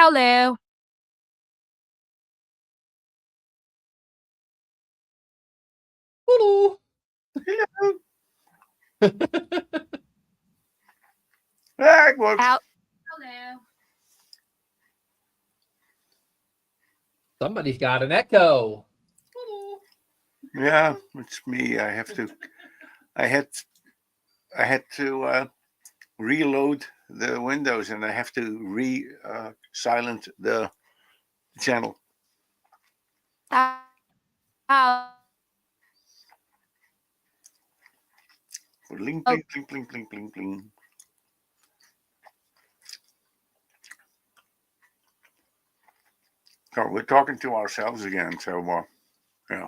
Hello. Hello. It works. Hello. Somebody's got an echo. Yeah, it's me. I had to reload the Windows, and I have to silent the channel. Bling, bling, bling, bling, bling, bling, bling. So we're talking to ourselves again. So, yeah.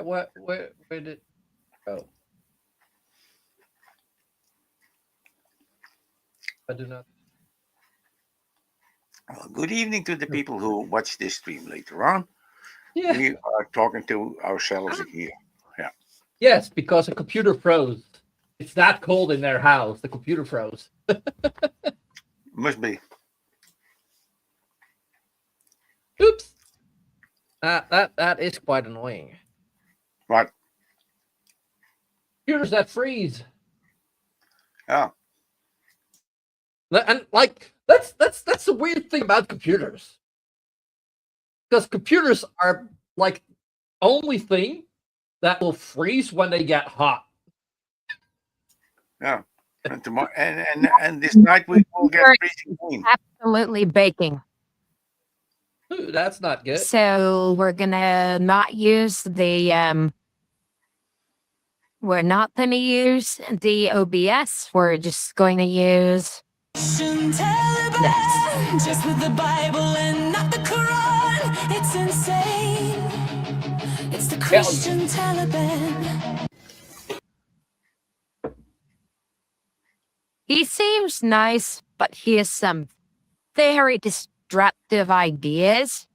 Where did it go? I do not. Well, good evening to the people who watch this stream later on. Yeah. We are talking to ourselves here. Yeah. Yes, because a computer froze. It's that cold in their house. The computer froze. Must be. Oops. That is quite annoying. Right. Computers that freeze. Yeah. And like that's the weird thing about computers. Because computers are like only thing that will freeze when they get hot. Yeah. And tomorrow and this night we will get freezing clean. Absolutely baking. Ooh, that's not good. So we're gonna not use the we're not gonna use the OBS. We're just going to use this. Just with the Bible and not the Quran. It's insane. It's the Christian Taliban. He seems nice, but he has some very destructive ideas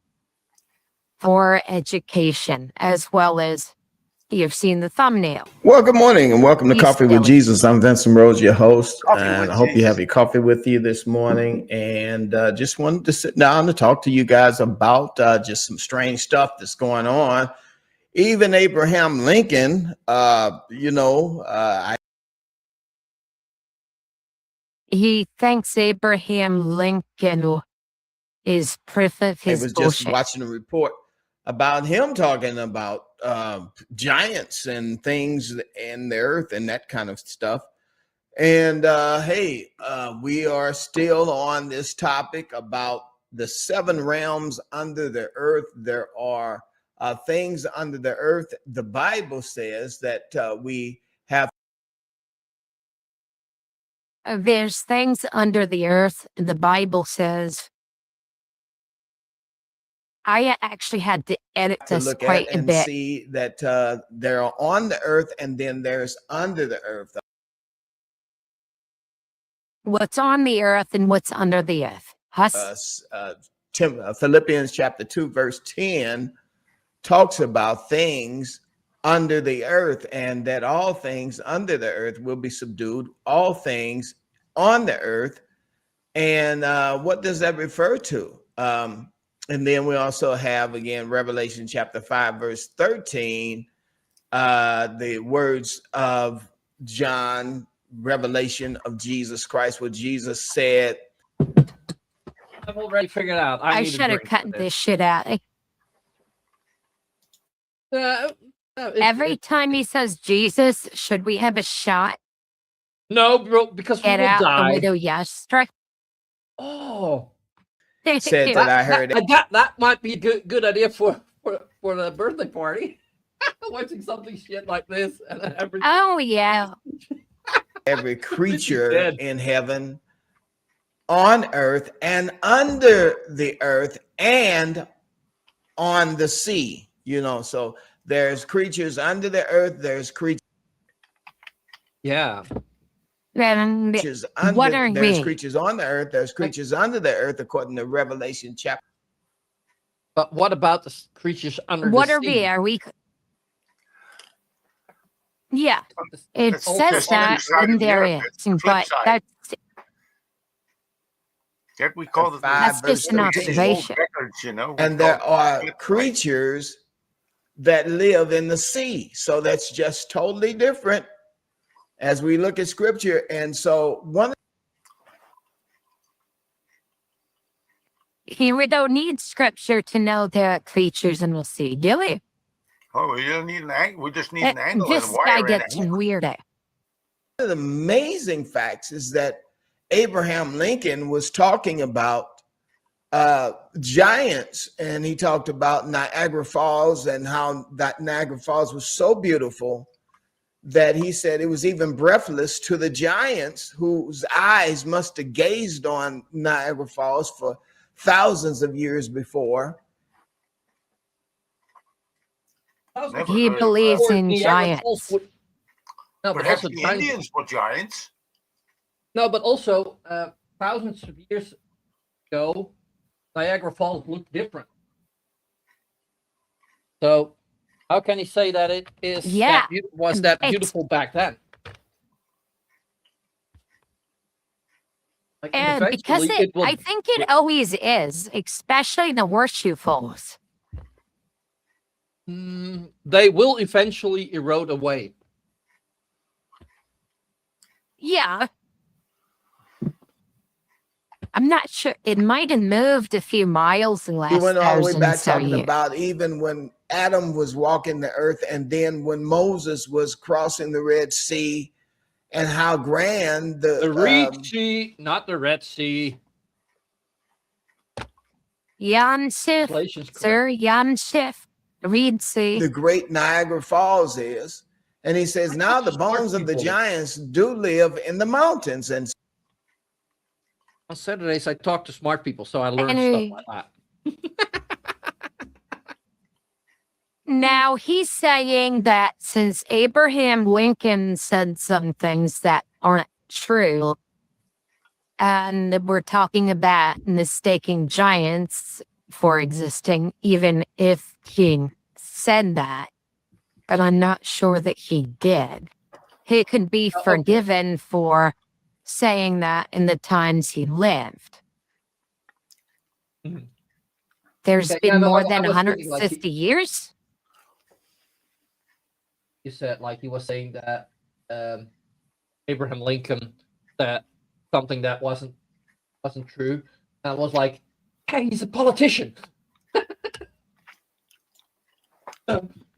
for education, as well as you've seen the thumbnail. Well, good morning and welcome to He's Coffee with silly. Jesus. I'm Vincent Rose, your host, Coffee and with I hope you Jesus. have your coffee with you this morning. And just wanted to sit down to talk to you guys about just some strange stuff that's going on. Even Abraham Lincoln, He thinks Abraham Lincoln is proof of I his was bullshit. just watching a report about him talking about giants and things in the earth and that kind of stuff. And we are still on this topic about the 7 realms under the earth. There are things under the earth. The Bible says that we have. There's things under the earth. The Bible says. I actually had to edit to this look quite at a and bit. see that they're on the earth and then there's under the earth. What's on the earth and what's under the earth. Philippians chapter 2 verse 10 talks about things under the earth, and that all things under the earth will be subdued, all things on the earth. And what does that refer to? And then we also have, again, Revelation chapter 5 verse 13, the words of John, revelation of Jesus Christ, what Jesus said. I've already figured out. I should have cut this shit out. Every time he says Jesus, should we have a shot? No, bro, because we Get will out die. the window, yes. Oh, said that I heard it. That might be a good idea for the birthday party. Watching something shit like this and everything. Oh yeah. Every creature in heaven, on earth, and under the earth, and on the sea. So there's creatures under the earth, there's creatures. Yeah. Then There's creatures on the earth, there's creatures under the earth, according to Revelation chapter. But what about the creatures under what the are sea? we? Are we? Yeah, it It's says just on the that side in of the there earth. is, It's the flip but side. that's That we call it. That's just an observation. Records, you know. And there are creatures that live in the sea. So that's just totally different as we look at scripture. And so Here we don't need scripture to know there are creatures in the sea, do we? Oh, we don't need an angle. We just need an angle This and a guy wire. gets weird. one of the amazing facts is that Abraham Lincoln was talking about giants, and he talked about Niagara Falls and how that Niagara Falls was so beautiful that he said it was even breathless to the giants whose eyes must have gazed on Niagara Falls for thousands of years before. He believes in giants. No, but Perhaps also the Indians were giants. No, but also thousands of years ago, Niagara Falls looked different. So how can he say that it is that beautiful back then? Like, And because I think it always is, especially the horseshoe falls. They will eventually erode away. Yeah. I'm not sure. It might have moved a few miles in the last We went all the way back thousands of talking years. about even when Adam was walking the earth, and then when Moses was crossing the Red Sea, and how grand The Red Sea, not the Red Sea. Yansif, sir, Yansif, Red Sea. the great Niagara Falls is. And he says, now the bones of the giants do live in the mountains. And on Saturdays, I talk to smart people, so I learn stuff like that. Now he's saying that since Abraham Lincoln said some things that aren't true, and we're talking about mistaking giants for existing, even if he said that, but I'm not sure that he did. He could be forgiven for saying that in the times he lived. Mm-hmm. There's been more than 150 years. You said, like, he was saying that Abraham Lincoln said something that wasn't true. And I was like, hey, he's a politician.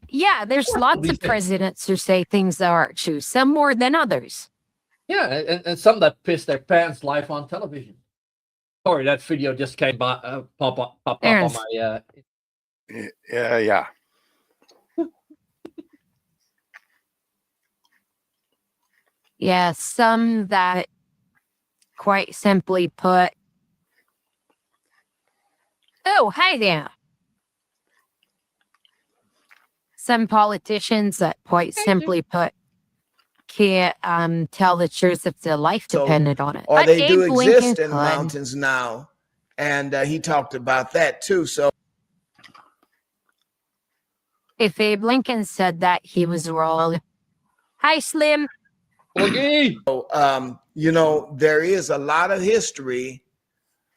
Yeah, there's lots of presidents who say things that aren't true, some more than others. Yeah, and some that piss their pants live on television. Sorry, that video just came by, pop up on my. Yeah. Yeah, some that quite simply put, oh, hi there. Some politicians that quite simply put can't tell the truth if their life depended on it. Or But they do Abe exist Lincoln in could. mountains now. And he talked about that too. So If Abe Lincoln said that, he was wrong. Hi, Slim. you know, there is a lot of history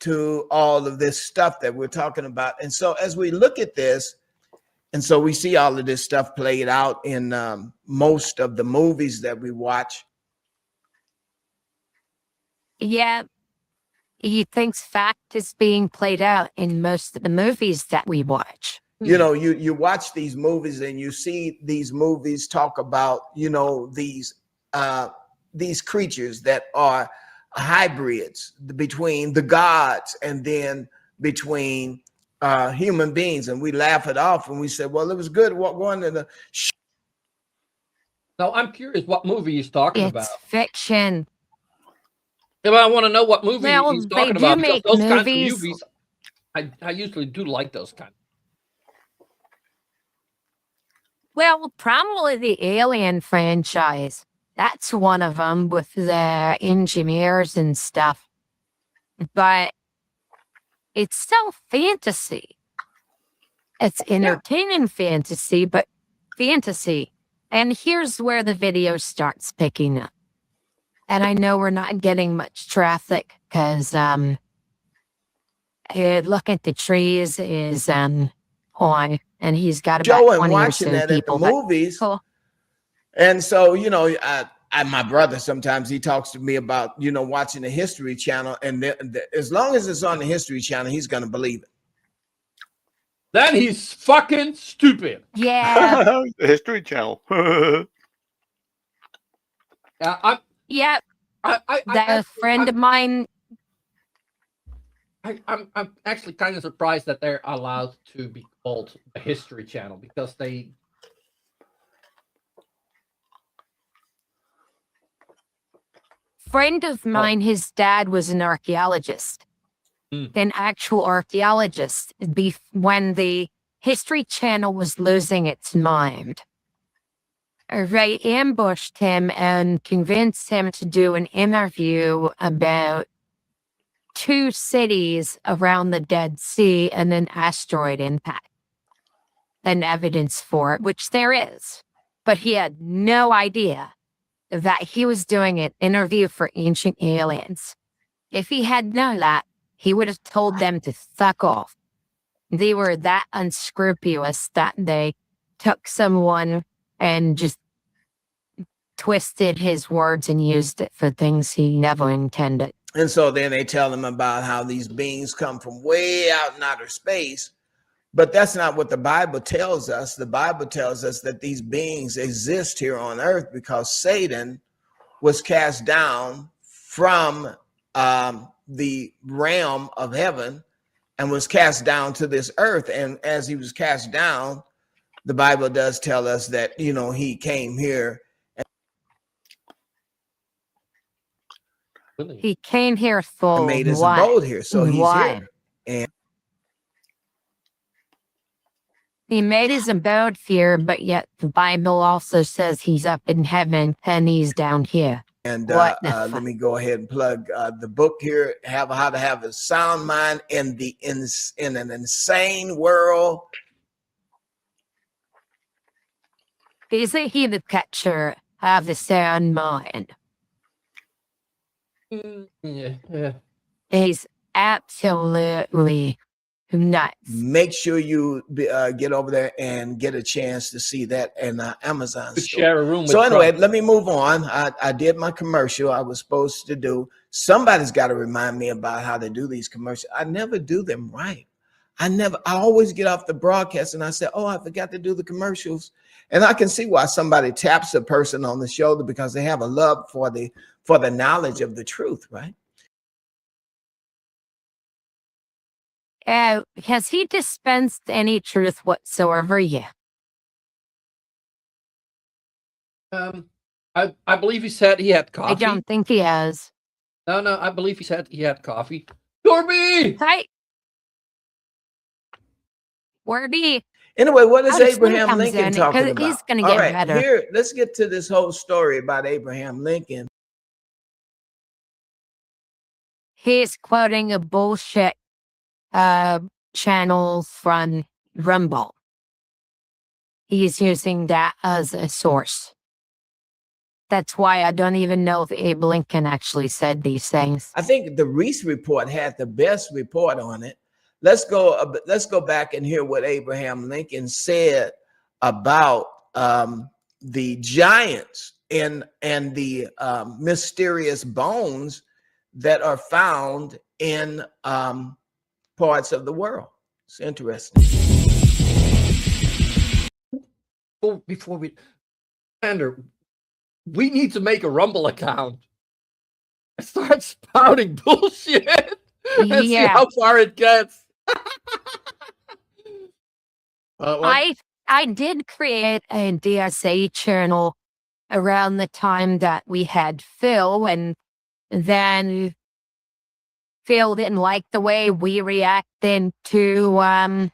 to all of this stuff that we're talking about. And so as we look at this, and so we see all of this stuff played out in most of the movies that we watch. Yeah, he thinks fact is being played out in most of the movies that we watch. You know, you watch these movies and you see these movies talk about, you know, these creatures that are hybrids between the gods and then between human beings, and we laugh it off and we say, well, it was good going to the Now, I'm curious what movie he's talking about. It's fiction. Yeah, but I want to know what movie he's talking about. Make those movies. kinds of movies, I usually do like those kind. Well, probably the Alien franchise. That's one of them with the engineers and stuff. But it's still fantasy. It's entertaining fantasy, but fantasy. And here's where the video starts picking up. And I know we're not getting much traffic because Look at the trees is on, and he's got about Joe and 20 or watching so that at the people. But movies. cool. And so, you know, my brother, sometimes he talks to me about, you know, watching the History Channel. And as long as it's on the History Channel, he's going to believe it. Then he's fucking stupid. Yeah. The History Channel. Yeah. A friend of mine. I'm actually kind of surprised that they're allowed to be called the History Channel, because they. Friend of mine, his dad was an archaeologist, an actual archaeologist. When the History Channel was losing its mind, they ambushed him and convinced him to do an interview about 2 cities around the Dead Sea and an asteroid impact and evidence for it, which there is. But he had no idea that he was doing an interview for ancient aliens. If he had known that, he would have told them to fuck off. They were that unscrupulous that they took someone and just twisted his words and used it for things he never intended. And so then they tell them about how these beings come from way out in outer space. But that's not what the Bible tells us. The Bible tells us that these beings exist here on earth because Satan was cast down from the realm of heaven and was cast down to this earth. And as he was cast down, the Bible does tell us that, you know, he came here. He came here for made his abode here. So he's here. And he made his abode here, but yet the Bible also says he's up in heaven and he's down here. And let me go ahead and plug the book here, How to Have a Sound Mind in an Insane World. Isn't he the picture of the sound mind? Yeah. He's absolutely nuts. Make sure you get over there and get a chance to see that in Amazon store. Share a room with so anyway, Trump. Let me move on. I did my commercial I was supposed to do. Somebody's got to remind me about how to do these commercials. I never do them right. I always get off the broadcast and I say, oh, I forgot to do the commercials. And I can see why somebody taps a person on the shoulder, because they have a love for the knowledge of the truth, right? Has he dispensed any truth whatsoever yet? I believe he said he had coffee. I don't think he has. No, I believe he said he had coffee. Dorby! Hi. Warby. Anyway, what is How does Abraham Slim Lincoln comes in? talking 'Cause about? he's gonna All get right, better. here, let's get to this whole story about Abraham Lincoln. He's quoting a bullshit channel from Rumble. He's using that as a source. That's why I don't even know if Abe Lincoln actually said these things. I think the Reese report had the best report on it. Let's go back and hear what Abraham Lincoln said about the giants and the mysterious bones that are found in parts of the world. It's interesting. Before we, Andrew, we need to make a Rumble account. Start spouting bullshit and see how far it gets. I did create a DSA channel around the time that we had Phil, and then Phil didn't like the way we reacted to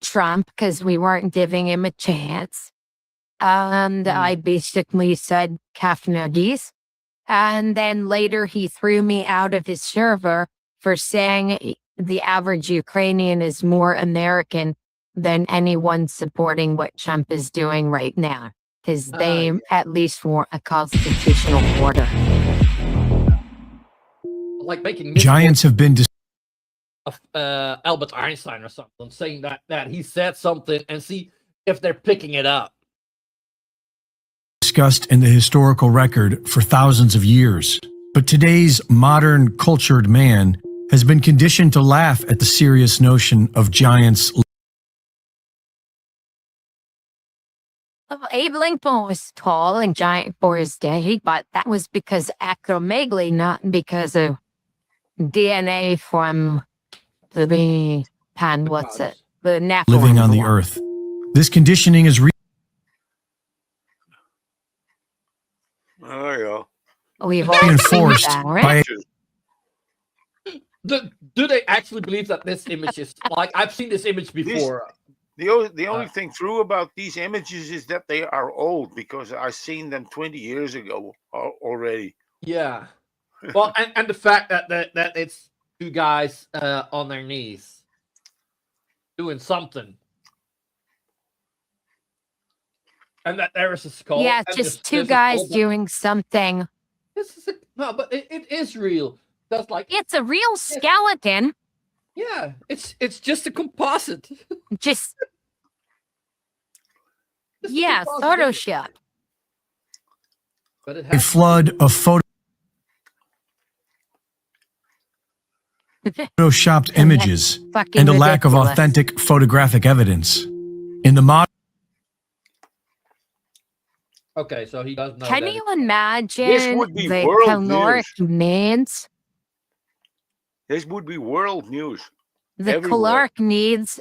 Trump because we weren't giving him a chance. And I basically said Kafnagis. And then later he threw me out of his server for saying the average Ukrainian is more American than anyone supporting what Trump is doing right now, because they at least want a constitutional order. Like making giants have been of Albert Einstein or something, saying that he said something, and see if they're picking it up. Discussed in the historical record for thousands of years. But today's modern cultured man has been conditioned to laugh at the serious notion of giants. Abe Lincoln was tall and giant for his day, but that was because acromegaly, not because of DNA from the the Nephilim. Living on the earth. This conditioning is There you go. We've all reinforced seen that, right? by Do they actually believe that this image is like, I've seen this image before? The only thing true about these images is that they are old, because I've seen them 20 years ago already. Yeah. Well, and the fact that it's two guys on their knees doing something, and that there is a skull. Yeah, and just there's two a guys skull. doing something. No, but it is real. That's like, It's a real skeleton. yeah, it's just a composite. Just Just a yeah, composite image. Photoshop. But it a has flood of photoshopped images Fucking and a lack of ridiculous. authentic photographic evidence. In the modern okay, so he does know. Can that you it's- imagine would be the world caloric needs? This would be world news. The everywhere. caloric needs.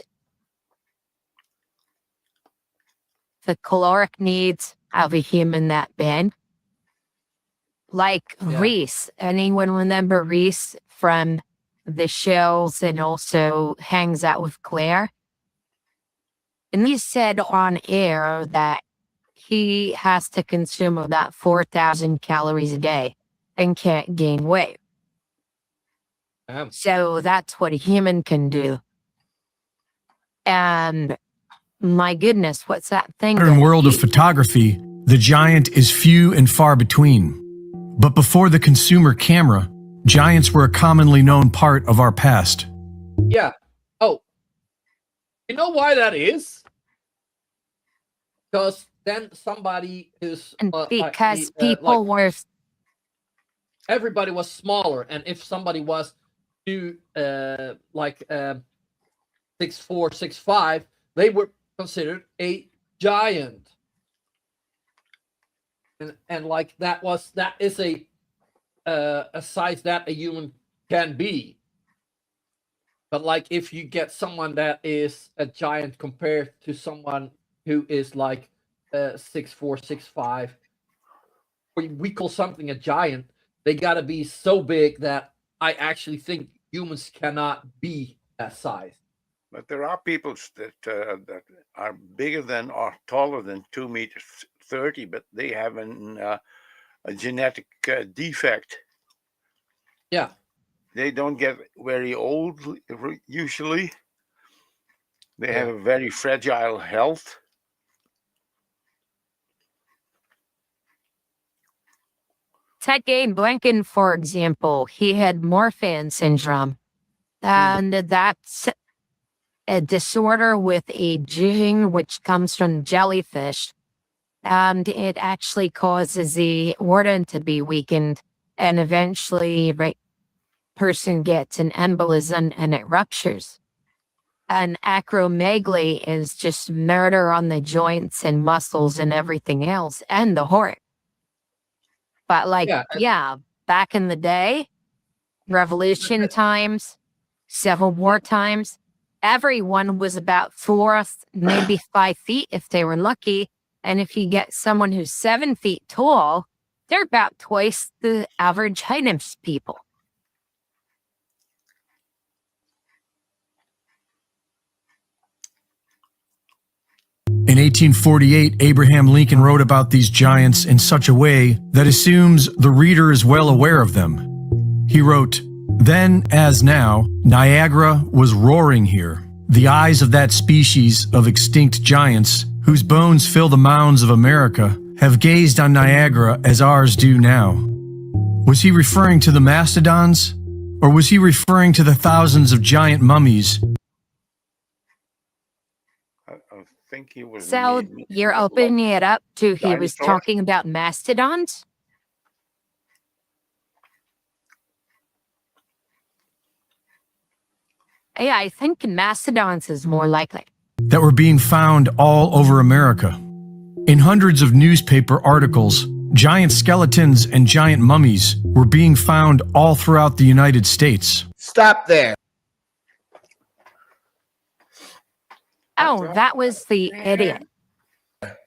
The caloric needs of a human that big. Like Yeah. Reese. Anyone remember Reese from the shows and also hangs out with Claire? And he said on air that he has to consume about 4,000 calories a day and can't gain weight. Damn. So that's what a human can do. And my goodness, what's that thing? modern that world of he- photography, the giant is few and far between. But before the consumer camera, giants were a commonly known part of our past. Yeah. Oh, you know why that is? Because then somebody is And like because the, people like, were everybody was smaller, and if somebody was to 6'4", 6'5", they were considered a giant. And like that is a size that a human can be. But like if you get someone that is a giant compared to someone who is like 6'4", 6'5", we call something a giant, they gotta be so big that I actually think humans cannot be that size. But there are people that are bigger than or taller than 2.30 meters, but they have a genetic defect. Yeah. They don't get very old usually. They have Yeah. a very fragile health. Sergey Blinken, for example, he had Morphin syndrome. And that's a disorder with a gene which comes from jellyfish. And it actually causes the organ to be weakened. And eventually, person gets an embolism and it ruptures. And acromegaly is just murder on the joints and muscles and everything else, and the heart. But like, Yeah. back in the day, revolution times, Civil War times, everyone was about 4, maybe 5 feet if they were lucky. And if you get someone who's 7 feet tall, they're about twice the average height of people. In 1848, Abraham Lincoln wrote about these giants in such a way that assumes the reader is well aware of them. He wrote, "Then, as now, Niagara was roaring here. The eyes of that species of extinct giants, whose bones fill the mounds of America, have gazed on Niagara as ours do now." Was he referring to the mastodons? Or was he referring to the thousands of giant mummies? I think he was. So you're opening it up to he was dinosaurs? talking about mastodons? Yeah, I think mastodons is more likely. That were being found all over America. In hundreds of newspaper articles, giant skeletons and giant mummies were being found all throughout the United States. Stop there. Oh, that was the idiot.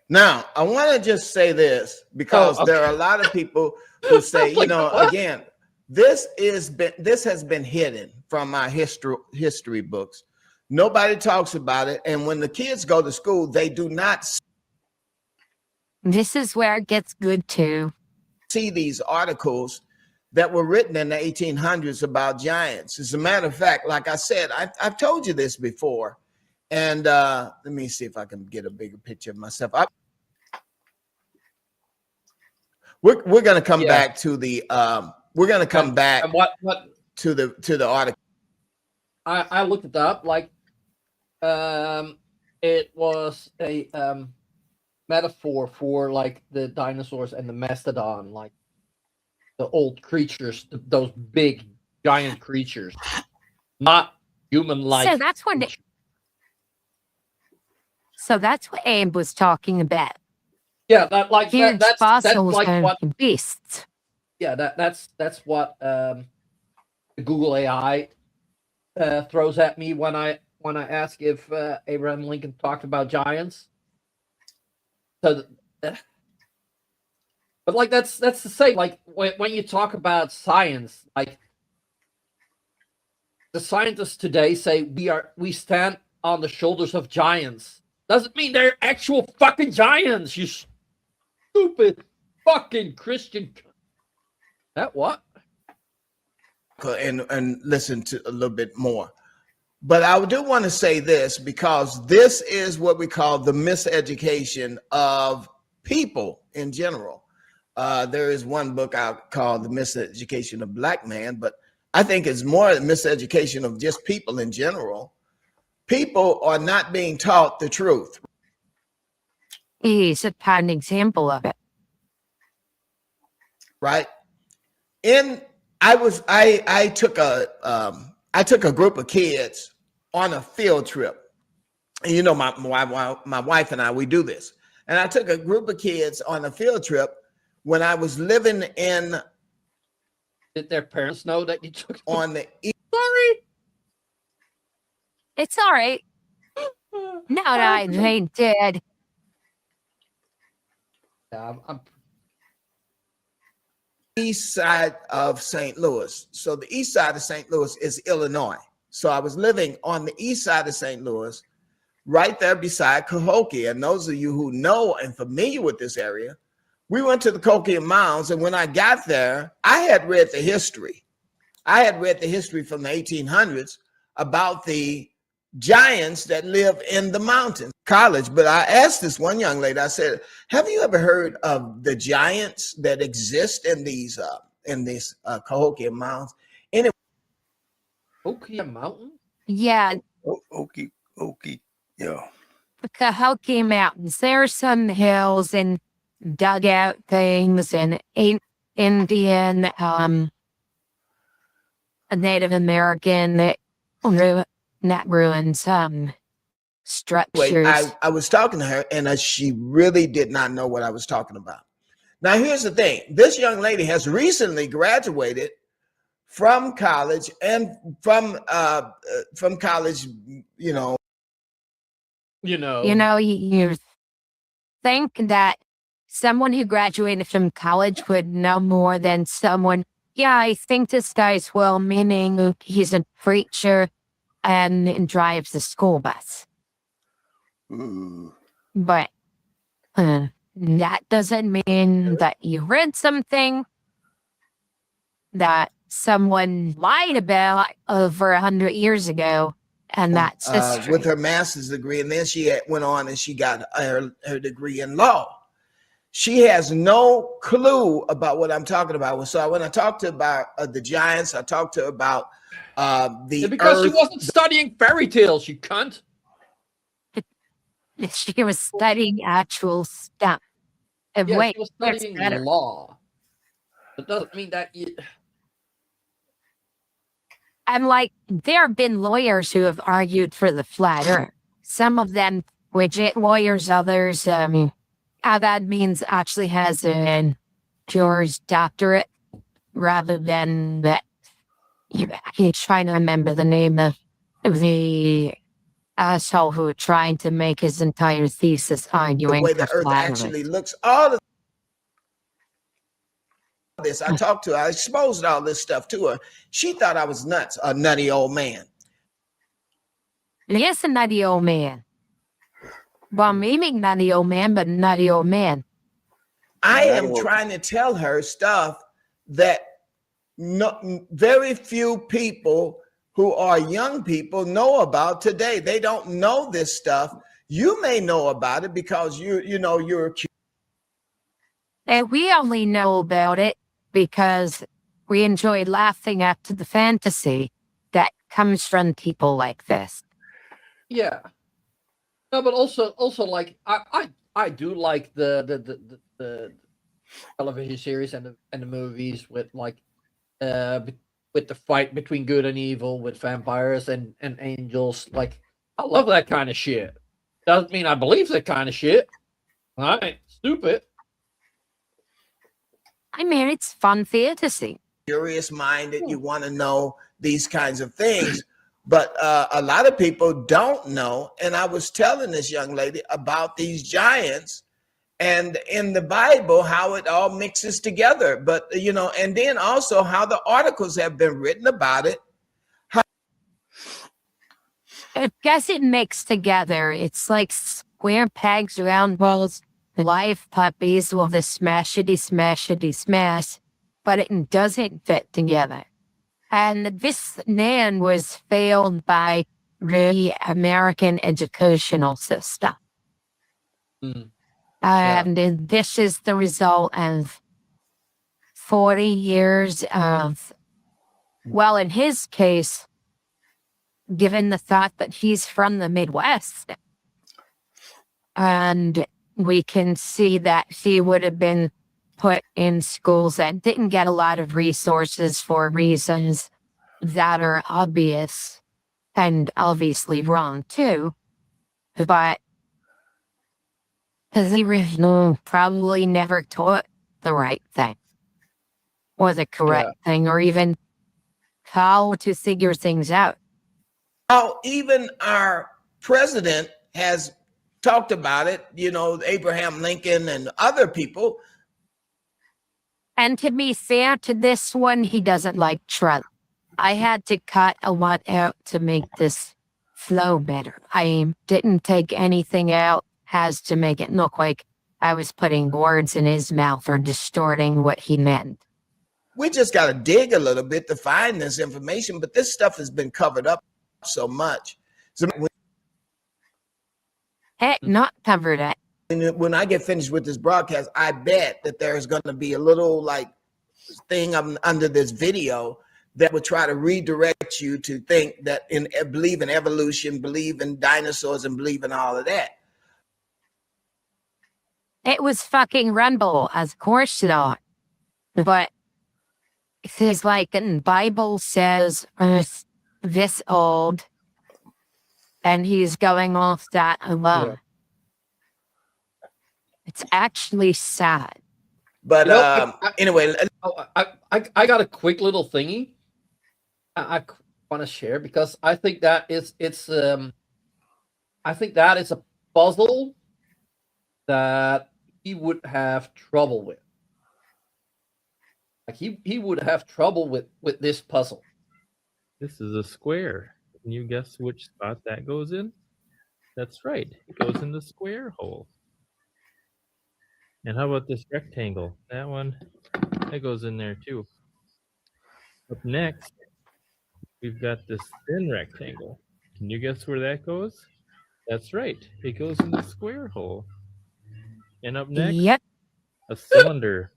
Now, I want to just say this because there are a lot of people who say, you know, again, this has been hidden from our history books. Nobody talks about it, and when the kids go to school, they do not This is where it gets good too. see these articles that were written in the 1800s about giants. As a matter of fact, like I said, I've told you this before, and let me see if I can get a bigger picture of myself. We're going to come back to the we're going to come back and what to the article. I looked it up. Like, it was a metaphor for like the dinosaurs and the mastodon, like the old creatures, those big giant creatures, not human-like. So that's when. So that's what Abe was talking about. Yeah, that like Huge that's fossils like and what. beasts. Yeah, that's what the Google AI throws at me when I ask if Abraham Lincoln talked about giants. So, but like that's the same. Like when you talk about science, like the scientists today say we stand on the shoulders of giants. Doesn't mean they're actual fucking giants. You stupid fucking Christian. That what? And listen to a little bit more. But I do want to say this because this is what we call the miseducation of people in general. There is one book out called The Miseducation of Black Man, but I think it's more a miseducation of just people in general. People are not being taught the truth. He's a prime example of it. Right? I took a group of kids on a field trip. And you know, my wife and I, we do this. And I took a group of kids on a field trip when I was living in. Did their parents know that you took on the east? Sorry. It's all right. No, they did. Yeah, I'm East side of St. Louis. So the east side of St. Louis is Illinois. So I was living on the east side of St. Louis, right there beside Cahokia. And those of you who know and familiar with this area, we went to the Cahokia Mounds. And when I got there, I had read the history. I had read the history from the 1800s about the giants that live in the mountains. College, but I asked this one young lady, I said, have you ever heard of the giants that exist in these Cahokia Mounds? Anyway, Cahokia Mountain? Yeah, Okie, yeah. the Cahokia Mountains. There are some hills and dugout things and Indian, Native American that ruins structures. I was talking to her and she really did not know what I was talking about. Now, here's the thing. This young lady has recently graduated from college and from college, you think that someone who graduated from college would know more than someone. Yeah, I think this guy's well-meaning. He's a preacher and drives the school bus. Ooh. But that doesn't mean that you read something that someone lied about over 100 years ago, and that's history. With her master's degree, and then she went on and she got her degree in law. She has no clue about what I'm talking about. So when I talked to her about the giants, I talked to her about the because she earth. wasn't studying fairy tales, you cunt. She was studying actual stuff. Yeah, Wait, she was it's studying better. law. That doesn't mean that I'm like, there have been lawyers who have argued for the flat earth. Some of them legit lawyers, others, that means actually has an Juris Doctorate rather than that. He's trying to remember the name of the asshole who was trying to make his entire thesis arguing the way for the earth flat actually earth. looks. All of this, I talked to her, I exposed all this stuff to her. She thought I was nuts, a nutty old man. Yes, a nutty old man. Well, maybe nutty old man, but nutty old man. I am trying to tell her stuff that very few people who are young people know about today. They don't know this stuff. You may know about it because you're a And we only know about it because we enjoy laughing at the fantasy that comes from people like this. yeah. No, but also like I do like the television series and the movies with like with the fight between good and evil with vampires and angels. Like I love that kind of shit. Doesn't mean I believe that kind of shit. I ain't stupid. I mean, it's fun fantasy. curious mind that you want to know these kinds of things. But a lot of people don't know. And I was telling this young lady about these giants and in the Bible, how it all mixes together. But, and then also how the articles have been written about it. I guess it mixed together. It's like square pegs, round balls, live puppies with the smashity smash, but it doesn't fit together. And this man was failed by the American educational system. Mm. And this is the result of 40 years of, well, in his case, given the thought that he's from the Midwest, and we can see that he would have been put in schools that didn't get a lot of resources for reasons that are obvious and obviously wrong too. But he probably never taught the right thing or the correct thing or even how to figure things out. How even our president has talked about it, Abraham Lincoln and other people. And to be fair to this one, he doesn't like Trump. I had to cut a lot out to make this flow better. I didn't take anything out as to make it look like I was putting words in his mouth or distorting what he meant. We just got to dig a little bit to find this information, but this stuff has been covered up so much. So Heck, not covered up. when I get finished with this broadcast, I bet that there's going to be a little like thing under this video that would try to redirect you to think that believe in evolution, believe in dinosaurs, and believe in all of that. It was fucking Rumble, of course not. But it's like the Bible says Earth this old, and he's going off that alone. Yeah. It's actually sad. But anyway, I got a quick little thingy I want to share because I think that it's I think that is a puzzle that he would have trouble with. Like he would have trouble with this puzzle. This is a square. Can you guess which spot that goes in? That's right. It goes in the square hole. And how about this rectangle? That one, that goes in there too. Up next, we've got this thin rectangle. Can you guess where that goes? That's right. It goes in the square hole. And up next, yep, a cylinder.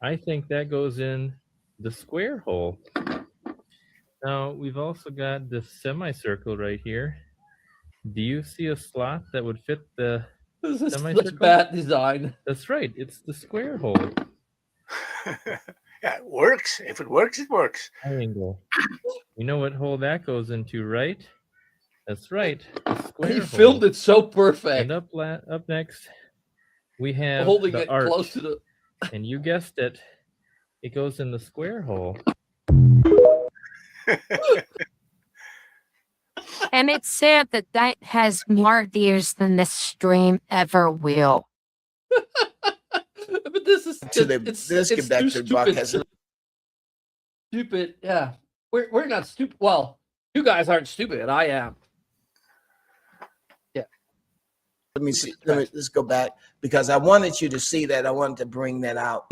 I think that goes in the square hole. Now, we've also got this semicircle right here. Do you see a slot that would fit the This is such semicircle? bad design. That's right. It's the square hole. Yeah, it works. If it works, it works. Triangle. You know what hole that goes into, right? That's right. The square He hole. filmed it so perfect. And up next, we have Holding the it arch. close to the. And you guessed it. It goes in the square hole. And it's said that that has more views than this stream ever will. But this is To the let's get back to Buck has stupid. Yeah, we're not stupid. Well, you guys aren't stupid. I am. Yeah. let me see. Let's go back because I wanted you to see that. I wanted to bring that out.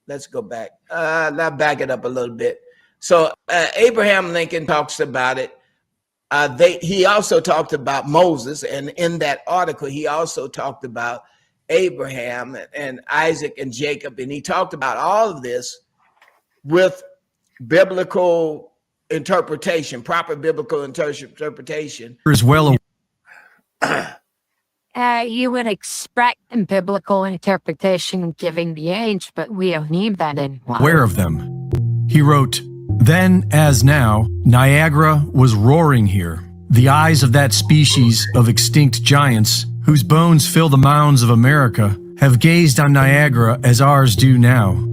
Let's go back. Now back it up a little bit. So Abraham Lincoln talks about it. He also talked about Moses, and in that article, he also talked about Abraham and Isaac and Jacob, and he talked about all of this with biblical interpretation, proper biblical interpretation. As well. You would expect a biblical interpretation given the age, but we don't need that anymore. Aware of them. He wrote, "Then, as now, Niagara was roaring here. The eyes of that species of extinct giants, whose bones fill the mounds of America, have gazed on Niagara as ours do now."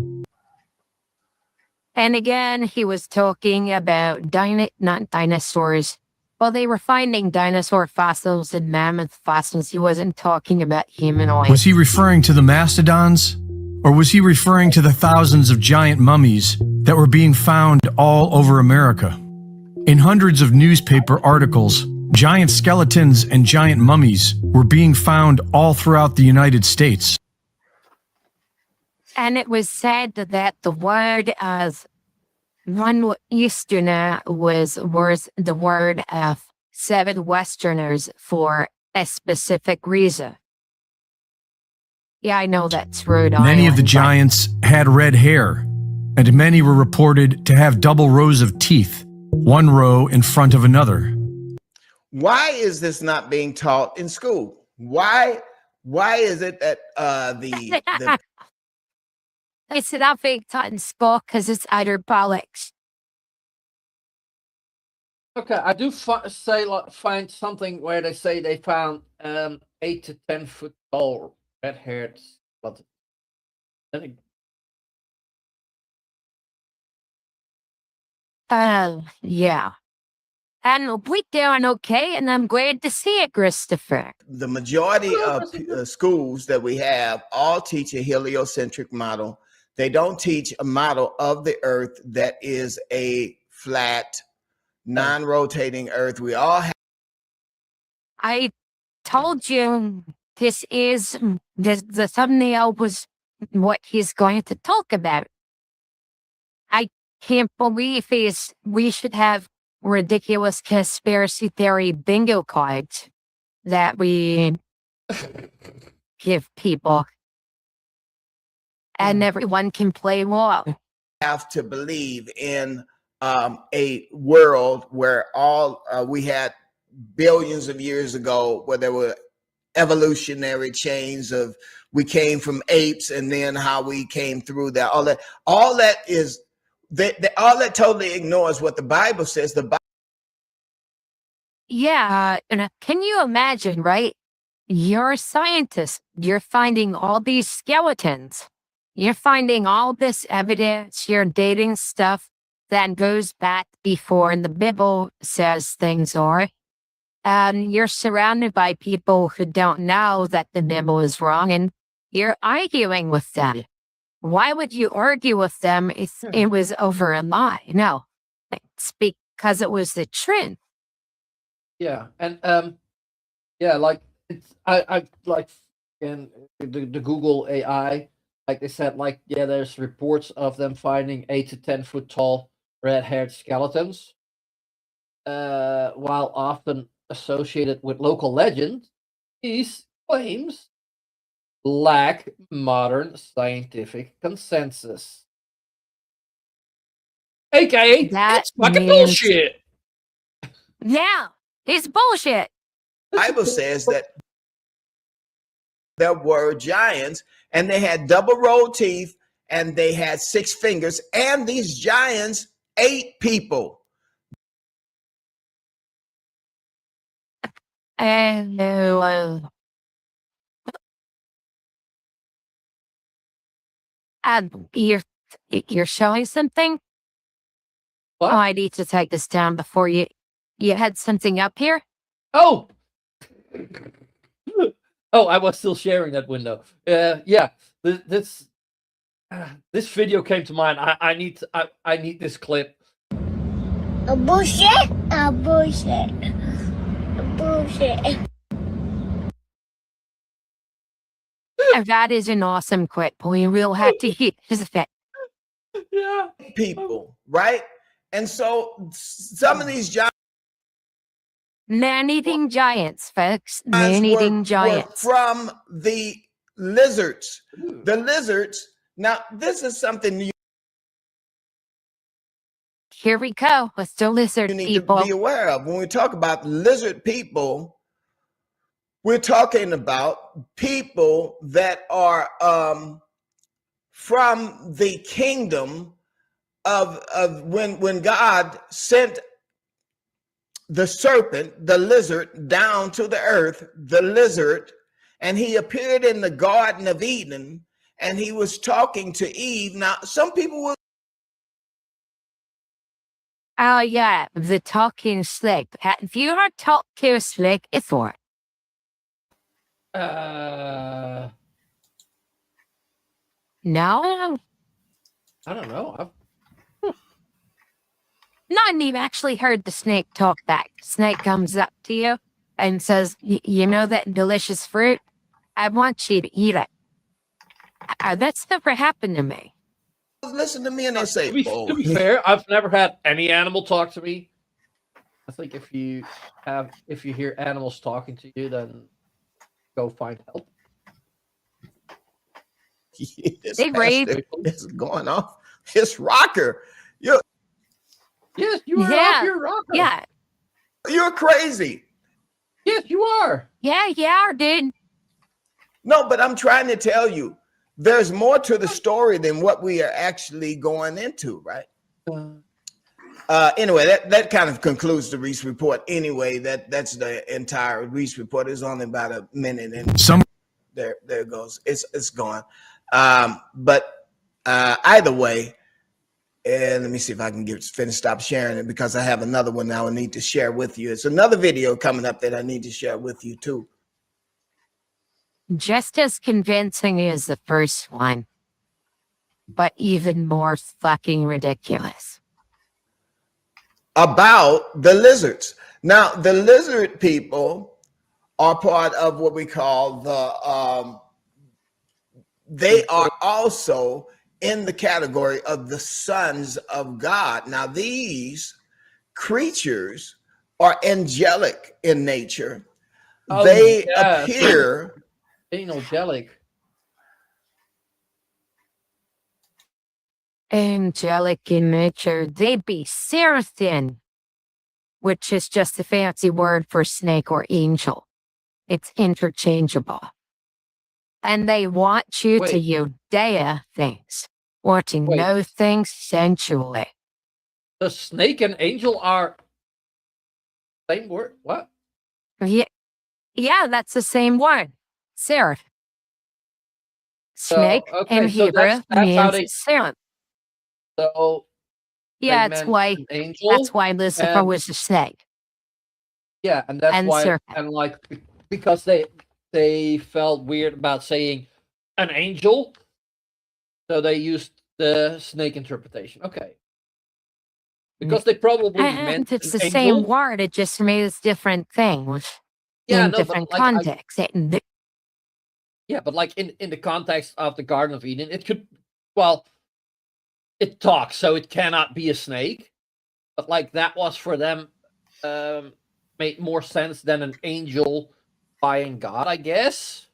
And again, he was talking about not dinosaurs. Well, they were finding dinosaur fossils and mammoth fossils. He wasn't talking about humanoids. Was he referring to the mastodons? Or was he referring to the thousands of giant mummies that were being found all over America? In hundreds of newspaper articles, giant skeletons and giant mummies were being found all throughout the United States. And it was said that the word of one Easterner was worth the word of 7 Westerners for a specific reason. Yeah, I know that's Rhode Many of the Island, giants had red hair, and many were reported to have double rows of teeth, one row in front of another. Why is this not being taught in school? Why is it that the It's not being taught in school because it's utter bollocks. Okay, I do find something where they say they found 8 to 10 foot tall red-haired skeletons. Yeah. And we're doing okay, and I'm glad to see it, Christopher. the majority of schools that we have all teach a heliocentric model. They don't teach a model of the earth that is a flat, non-rotating earth. We all have. I told you the thumbnail was what he's going to talk about. I can't believe we should have ridiculous conspiracy theory bingo cards that we give people. And everyone can play well. Have to believe in a world where we had billions of years ago where there were evolutionary chains of we came from apes and then how we came through that. All that is all that totally ignores what the Bible says. Yeah, and can you imagine, right? You're a scientist. You're finding all these skeletons. You're finding all this evidence. You're dating stuff that goes back before the Bible says things are. And you're surrounded by people who don't know that the Bible is wrong, and you're arguing with them. Why would you argue with them if it was over a lie? No, it's because it was the truth. Yeah, and yeah, like I like in the Google AI, like they said, like yeah, there's reports of them finding 8 to 10 foot tall red-haired skeletons, while often associated with local legend. These claims lack modern scientific consensus. AKA, That it's fucking means- bullshit. Yeah, it's bullshit. Bible says that there were giants and they had double row teeth and they had 6 fingers, and these giants ate people. And you're showing something? What? Oh, I need to take this down before you had something up here? Oh! Oh, I was still sharing that window. Yeah, this video came to mind. I need this clip. A bullshit, a bullshit, a bullshit. And that is an awesome clip. We will have to hit his effect. Yeah. People, right? And so some of these giants Man-eating giants, folks. were Man-eating giants. from the lizards. The lizards. Now, this is something you Here we go with the lizard need people. to be aware of. When we talk about lizard people, we're talking about people that are from the kingdom of when God sent the serpent, the lizard, down to the earth, the lizard, and he appeared in the Garden of Eden, and he was talking to Eve. Now, some people will Oh, yeah, the talking snake. Have you heard talk to a snake before? I No? don't know. None of you actually heard the snake talk back. Snake comes up to you and says, you know that delicious fruit? I want you to eat it. That's never happened to me. listen to me and they say, To be fair, I've never had any animal talk to me. I think if you hear animals talking to you, then go find help. this They raid. pastor is going off his rocker. Yes, you are Yeah. off your rocker. Yeah. You're crazy. Yes, you are. Yeah, dude. No, but I'm trying to tell you, there's more to the story than what we are actually going into, right? Anyway, that kind of concludes the Reese report. Anyway, that's the entire Reese report. It's only about a minute, and there it goes. It's gone. But either way, and let me see if I can stop sharing it, because I have another one now I need to share with you. It's another video coming up that I need to share with you too. Just as convincing as the first one, but even more fucking ridiculous. About the lizards. Now, the lizard people are part of what we call they are also in the category of the sons of God. Now, these creatures are angelic in nature. Oh, They yeah. appear Angelic. Angelic in nature, they be seraphim, which is just a fancy word for snake or angel. It's interchangeable. And they want you to Judea things, or to know things sensually. The snake and angel are same word. What? Yeah, that's the same word. Seraph. Snake in Hebrew that's how means seraph. So yeah, they that's meant why. an angel, That's why Lucifer and- was a snake. Yeah, and that's and why, serpent. and like because they felt weird about saying an angel, so they used the snake interpretation. Okay, because they probably meant It's an the angel. same word. It just means different things Yeah, in no, different but like, contexts. yeah, but like in the context of the Garden of Eden, it could, well, it talks, so it cannot be a snake. But like that was for them, made more sense than an angel buying God, I guess.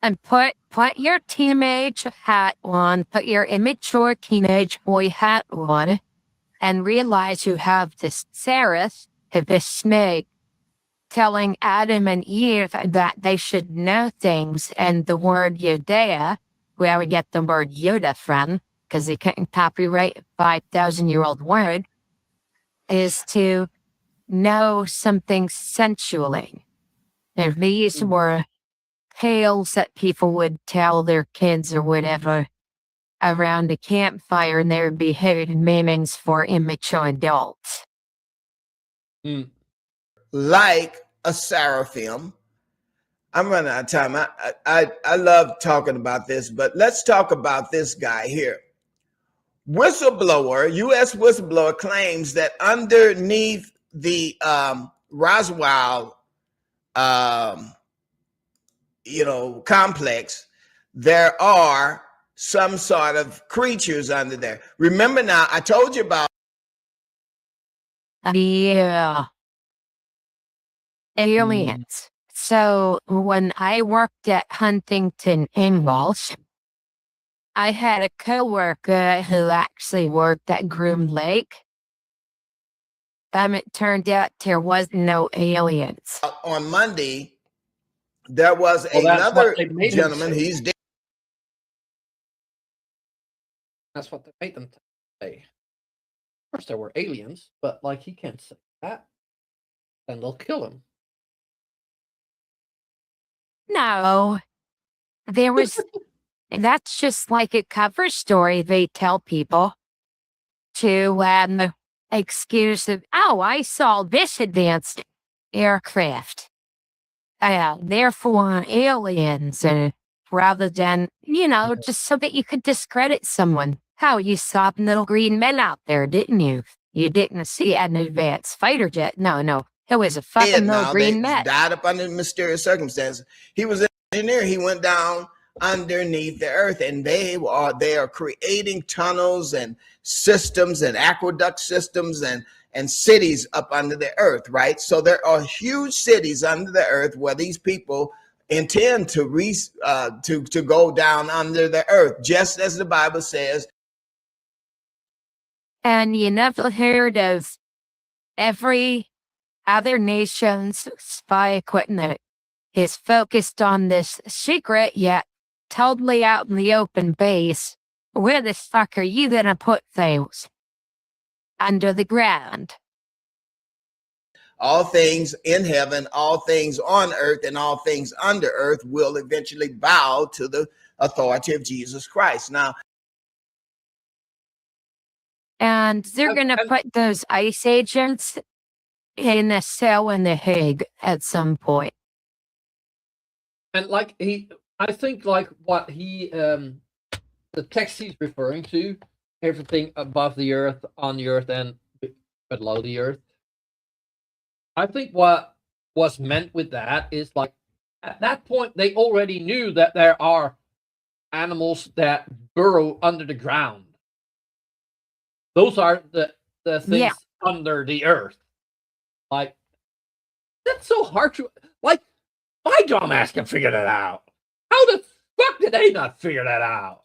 And put your teenage hat on, put your immature teenage boy hat on, and realize you have this seraph, this snake, telling Adam and Eve that they should know things, and the word Judea, where we get the word Yoda from, because they couldn't copyright a 5,000-year-old word, is to know something sensually. If these were tales that people would tell their kids or whatever around a campfire, and there would be hidden meanings for immature adults. Like a seraphim. I'm running out of time. I love talking about this, but let's talk about this guy here. Whistleblower, U.S. whistleblower claims that underneath the Roswell, complex, there are some sort of creatures under there. Remember now, I told you about Yeah. Aliens. So when I worked at Huntington Ingalls, I had a coworker who actually worked at Groom Lake. It turned out there was no aliens. on Monday, there was Well, that's another what they made him gentleman. say. He's dead. That's what they made them say. Of course, there were aliens, but like he can't say that. Then they'll kill him. No, there was. That's just like a cover story they tell people to excuse of, oh, I saw this advanced aircraft. Therefore aliens, rather than, just so that you could discredit someone. How you saw little green men out there, didn't you? You didn't see an advanced fighter jet. No. It was a fucking little green They man. died up under mysterious circumstances. He was an engineer. He went down underneath the earth, and they are creating tunnels and systems and aqueduct systems and cities up under the earth, right? So there are huge cities under the earth where these people intend to go down under the earth, just as the Bible says. And you never heard of every other nation's spy equipment is focused on this secret yet totally out in the open base. Where the fuck are you gonna put things? Under the ground. All things in heaven, all things on earth, and all things under earth will eventually bow to the authority of Jesus Christ. Now, And they're going to put those ICE agents in a cell in The Hague at some point. And like I think like what the text he's referring to, everything above the earth, on the earth, and below the earth. I think what was meant with that is like at that point they already knew that there are animals that burrow under the ground. Those are the things under the earth. Like that's so hard to like. My dumbass can figure that out. How the fuck did they not figure that out?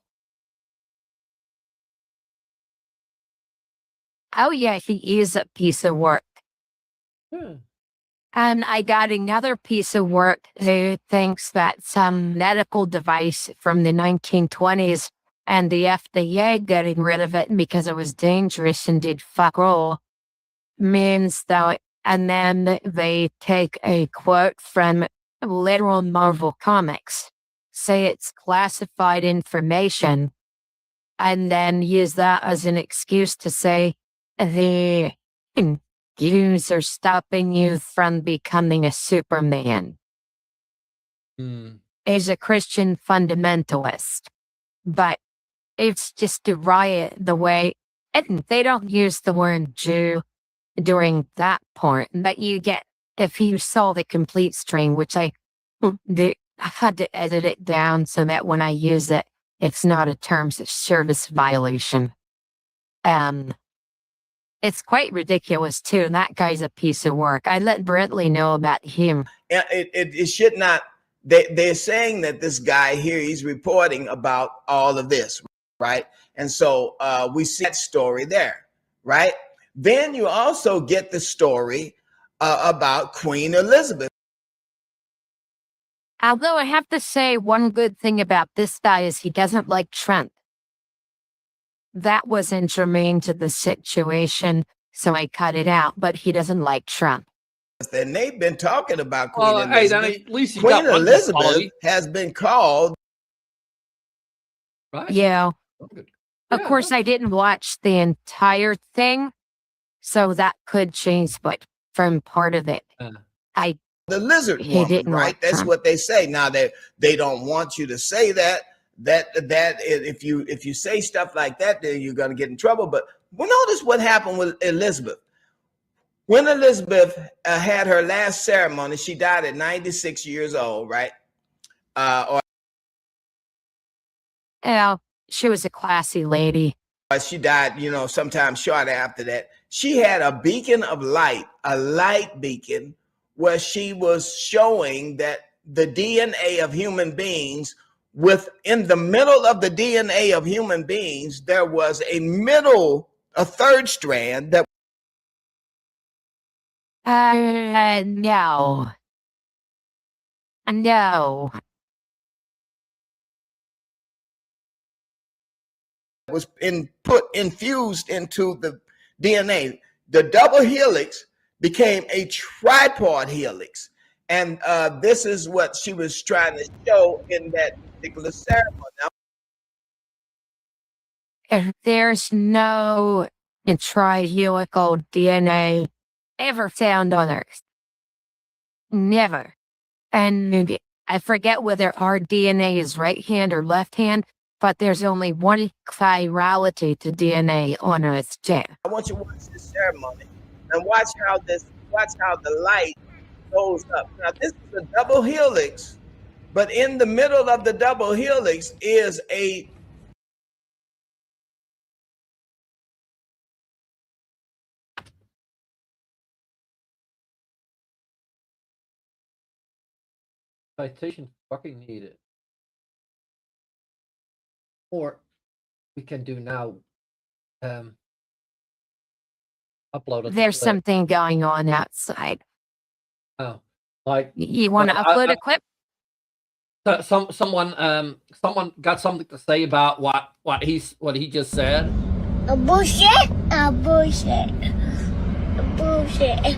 Oh yeah, he is a piece of work. And I got another piece of work who thinks that some medical device from the 1920s and the FDA getting rid of it because it was dangerous and did fuck all means that, and then they take a quote from literal Marvel Comics, say it's classified information, and then use that as an excuse to say the Jews are stopping you from becoming a Superman. He's a Christian fundamentalist, but it's just a riot the way, and they don't use the word Jew during that part, but you get, if you saw the complete stream, which I had to edit it down so that when I use it, it's not a terms of service violation. It's quite ridiculous too. And that guy's a piece of work. I let Brentley know about him. It should not they're saying that this guy here, he's reporting about all of this, right? And so we see that story there, right? Then you also get the story about Queen Elizabeth. Although I have to say one good thing about this guy is he doesn't like Trump. That wasn't germane to the situation, so I cut it out, but he doesn't like Trump. And they've been talking about Queen Well, hey, Elizabeth. then at least you Queen got one Elizabeth quality, has been called. right? Yeah. Good. Of Yeah, course, I didn't watch the entire thing, so that could change, but from part of it, I The lizard he woman, didn't right? like That's Trump. what they say. Now they don't want you to say that if you say stuff like that, then you're going to get in trouble. But notice what happened with Elizabeth. When Elizabeth had her last ceremony, she died at 96 years old, right? Yeah, she was a classy lady. She died, sometime short after that. She had a beacon of light, a light beacon, where she was showing that the DNA of human beings, within the middle of the DNA of human beings, there was a third strand that No. No. was infused into the DNA. The double helix became a tripod helix. And this is what she was trying to show in that particular ceremony. Now, If there's no trihelical DNA ever found on Earth. Never. And I forget whether our DNA is right hand or left hand, but there's only one chirality to DNA on Earth too. I want you to watch this ceremony and watch how the light goes up. Now, this is a double helix, but in the middle of the double helix is a citation fucking needed. Or we can do now. Upload it. There's something going on outside. Oh, like You want to upload a clip? someone got something to say about what he just said. A bullshit, a bullshit, a bullshit.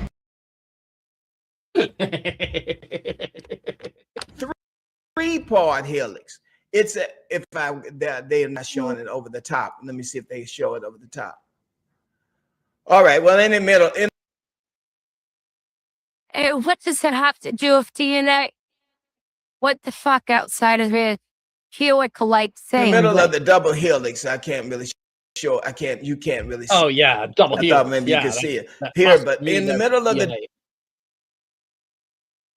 three-part helix. It's they're not showing it over the top. Let me see if they show it over the top. All right. Well, in the middle, What does it have to do with DNA? What the fuck outside of it? Helical-like in the thing. middle of the double helix, I can't really show. You can't really see. Oh yeah, double I helix. thought maybe you could see it that here, must but mean in the there's middle of DNA.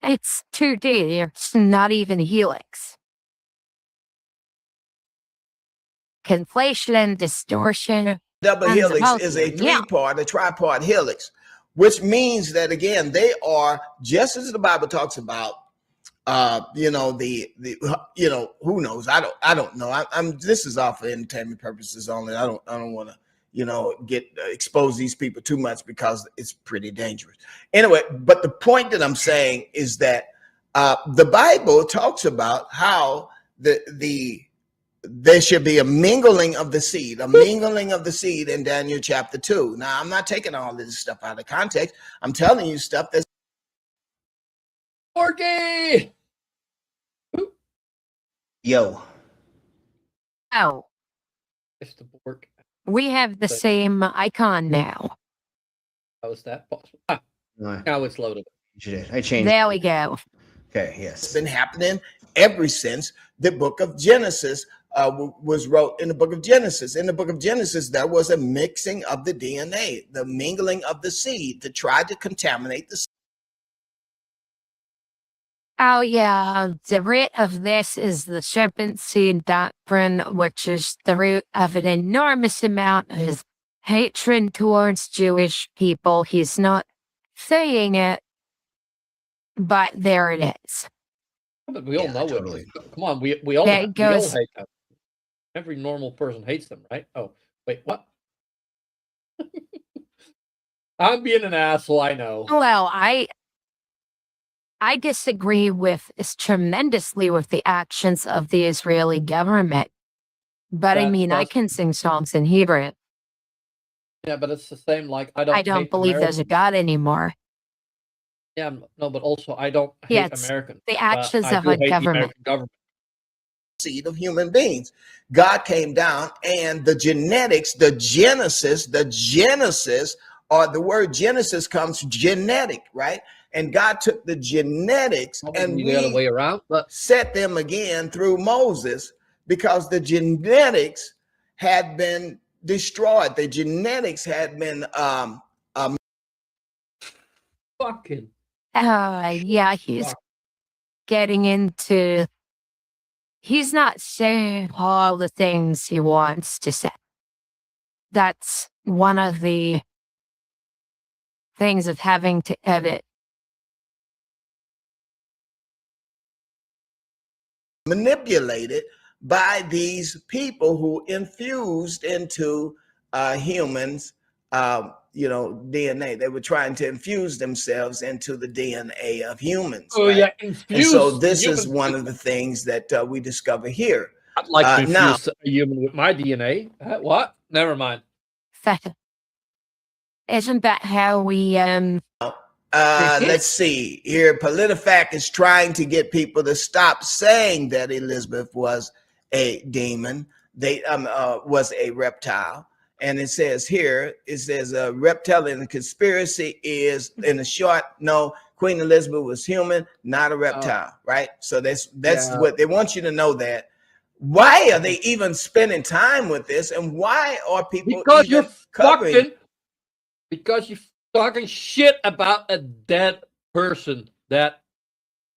the It's 2D. It's not even helix. Conflation and distortion. double And helix is a yeah. a tripart helix, which means that again, they are just as the Bible talks about. Who knows? I don't know. I'm this is all for entertainment purposes only. I don't want to get expose these people too much because it's pretty dangerous. Anyway, but the point that I'm saying is that the Bible talks about how there should be a mingling of the seed in Daniel chapter 2. Now, I'm not taking all this stuff out of context. I'm telling you stuff that's Orgy! yo. Oh, It's the Borg. we have the same icon now. How is that possible? Now it's loaded. I changed. There we go. Okay, yes. It's been happening ever since the book of Genesis was wrote. In the book of Genesis, there was a mixing of the DNA, the mingling of the seed to try to contaminate the seed. Oh, yeah. The root of this is the serpent seed doctrine, which is the root of an enormous amount of hatred towards Jewish people. He's not saying it, but there it is. But we all Yeah, know totally. it. Come on, we all Yeah, it we all goes. hate them. Every normal person hates them, right? Oh, wait, what? I'm being an asshole, I know. Well, I disagree with tremendously with the actions of the Israeli government. But I mean, I That's can sing songs in Hebrew. yeah, but it's the same. Like I I don't don't hate believe there's a Americans. God anymore. Yeah, no, but also I don't Yeah, hate it's Americans. the But actions I of do a hate the government. American government. Seed of human beings. God came down, and the genetics, the Genesis, or the word Genesis comes genetic, right? And God took the genetics and Probably the other way around, but set them again through Moses, because the genetics had been destroyed. The genetics had been fucking Yeah, he's getting into. He's not saying all the things he wants to say. That's one of the things of having to edit. manipulated by these people who infused into humans, DNA. They were trying to infuse themselves into the DNA of humans. oh right? yeah, And infuse so the this is human. one of the things that we discover here. I'd like to now, infuse a human with my DNA. What? Never mind. Isn't that how we let's see here. PolitiFact is trying to get people to stop saying that Elizabeth was a demon. They was a reptile. And it says here, it says a reptilian conspiracy is, in a short, no, Queen Elizabeth was human, not a reptile, right? So that's what they want you to know. That why are they even spending time with this, and why are people because even you're covering? fucking because you're talking shit about a dead person that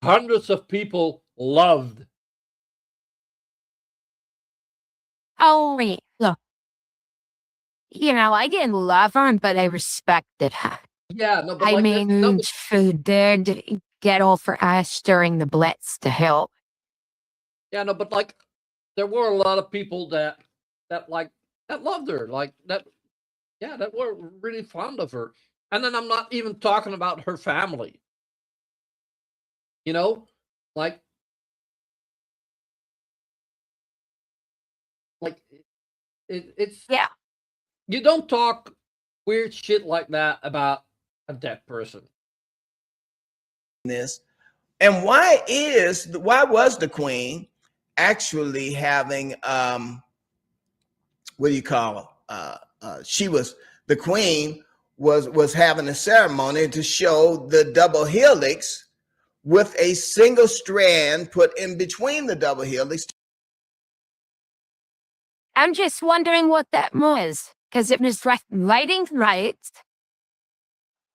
hundreds of people loved. Oh, look. I didn't love her, but I respected her. Yeah, no, but I like mean, she did get off her ass during the Blitz to help. yeah, no, but like there were a lot of people that loved her, like that. Yeah, that were really fond of her. And then I'm not even talking about her family. Like it's Yeah. you don't talk weird shit like that about a dead person. This, and why was the Queen actually having what do you call she was the Queen was having a ceremony to show the double helix with a single strand put in between the double helix. I'm just wondering what that was, because it was writing right.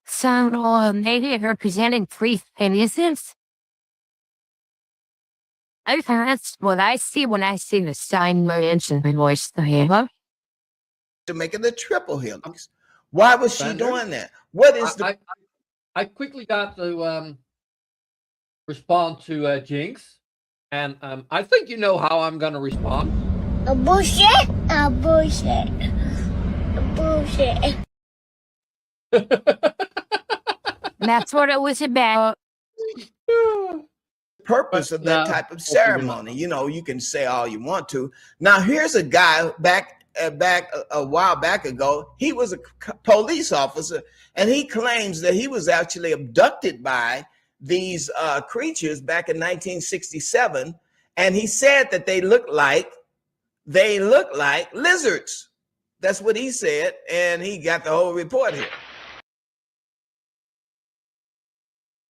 So maybe it represented three penises. That's what I see when I see the sign merge and the voice the hammer. To make it a triple helix. Why was she doing that? What is the? I quickly got to respond to Jinx, and I think you know how I'm going to respond. A bullshit. A bullshit. A bullshit. That's what it was about. Purpose of that type of ceremony. You can say all you want to. Now, here's a guy back a while back ago. He was a police officer, and he claims that he was actually abducted by these creatures back in 1967, and he said that they look like lizards. That's what he said, and he got the whole report here.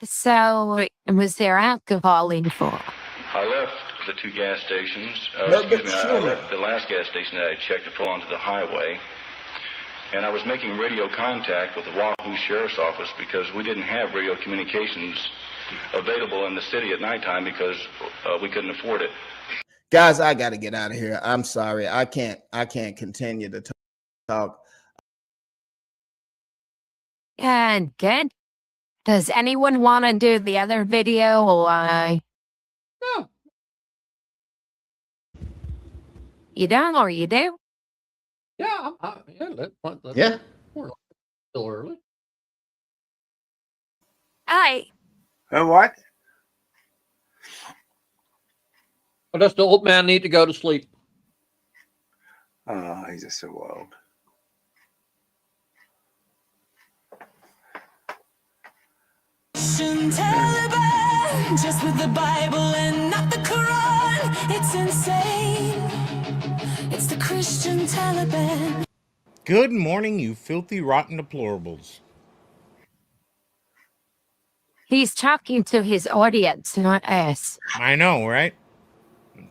So, was there alcohol involved? I left the two gas stations. I left the last gas station that I checked to pull onto the highway. And I was making radio contact with the Wahoo Sheriff's Office because we didn't have radio communications available in the city at nighttime because we couldn't afford it. Guys, I got to get out of here. I'm sorry. I can't continue to talk. And good. Does anyone want to do the other video? Yeah. You don't or you do? Yeah. Let's Yeah. still early. Aye. What? Or does the old man need to go to sleep? He's just so old. Taliban, just with the Bible and not the Quran. It's insane. It's the Christian Taliban. Good morning, you filthy, rotten deplorables. He's talking to his audience, not us. I know, right?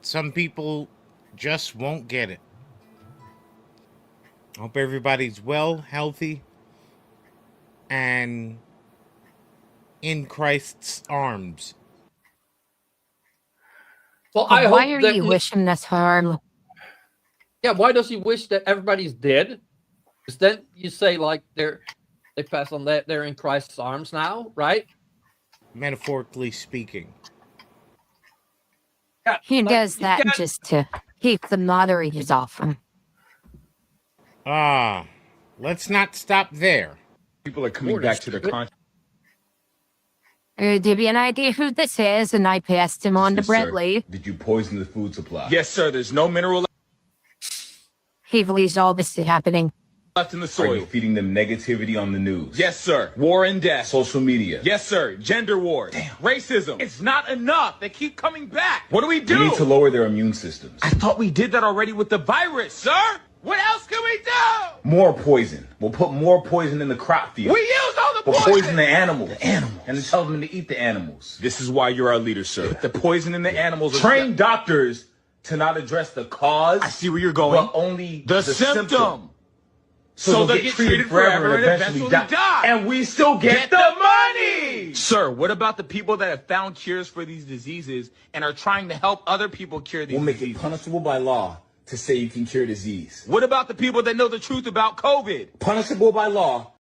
Some people just won't get it. Hope everybody's well, healthy, and in Christ's arms. Well, But I why hope are that you wishing us harm? Yeah, why does he wish that everybody's dead? Because then you say like they pass on that they're in Christ's arms now, right? Metaphorically speaking. Yeah, He but does you that can't- just to keep the moderators off him. Let's not stop there. People are coming back to their conscience. To give you an idea who this is, and I passed him on to Bradley. Did you poison the food supply? Yes, sir. There's no mineral He believes all this is happening. left in the soil. Are you feeding them negativity on the news? Yes, sir. War and death. Social media. Yes, sir. Gender wars. Damn. Racism. It's not enough. They keep coming back. What do? We need to lower their immune systems. I thought we did that already with the virus, sir. What else can we do? More poison. We'll put more poison in the crop field. We use all the poison. We'll poison the animals. And then tell them to eat the animals. This is why you're our leader, sir. The poison in the animals. Train doctors to not address the cause. I see where you're going. But only the symptom. So they'll get treated forever and eventually die. And we still get the money! Sir, what about the people that have found cures for these diseases and are trying to help other people cure these diseases? We'll make it punishable by law to say you can cure disease. What about the people that know the truth about COVID? Punishable by law.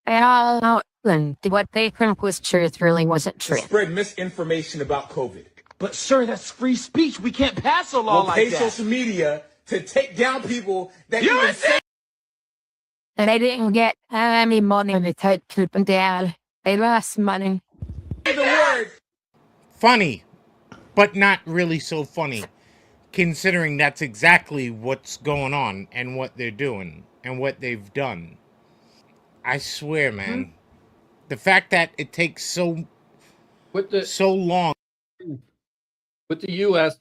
And what they think was truth really wasn't To true. spread misinformation about COVID. But sir, that's free speech. We can't pass a law like that. We'll pay social media to take down people that even say. And they didn't get any money to take people down. They lost money. The word. Funny, but not really so funny, considering that's exactly what's going on and what they're doing and what they've done. I swear, man, the fact that it takes so long with the U.S.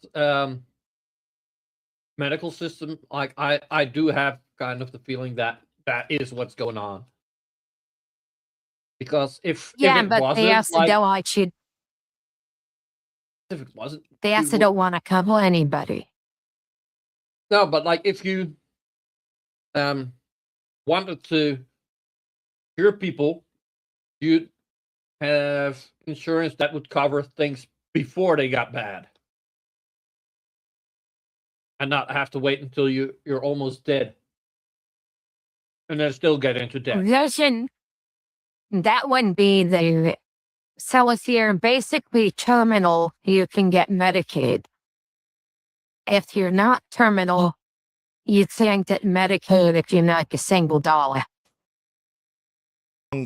Medical system, like I do have kind of the feeling that is what's going on. Because if Yeah, it but wasn't, they also like, don't want you. if it wasn't, They also don't want to cover anybody. No, but like if you wanted to cure people, you'd have insurance that would cover things before they got bad. And not have to wait until you're almost dead. And then still get into debt. That wouldn't be the. So if you're basically terminal, you can get Medicaid. If you're not terminal, you can't get Medicaid if you make a single dollar.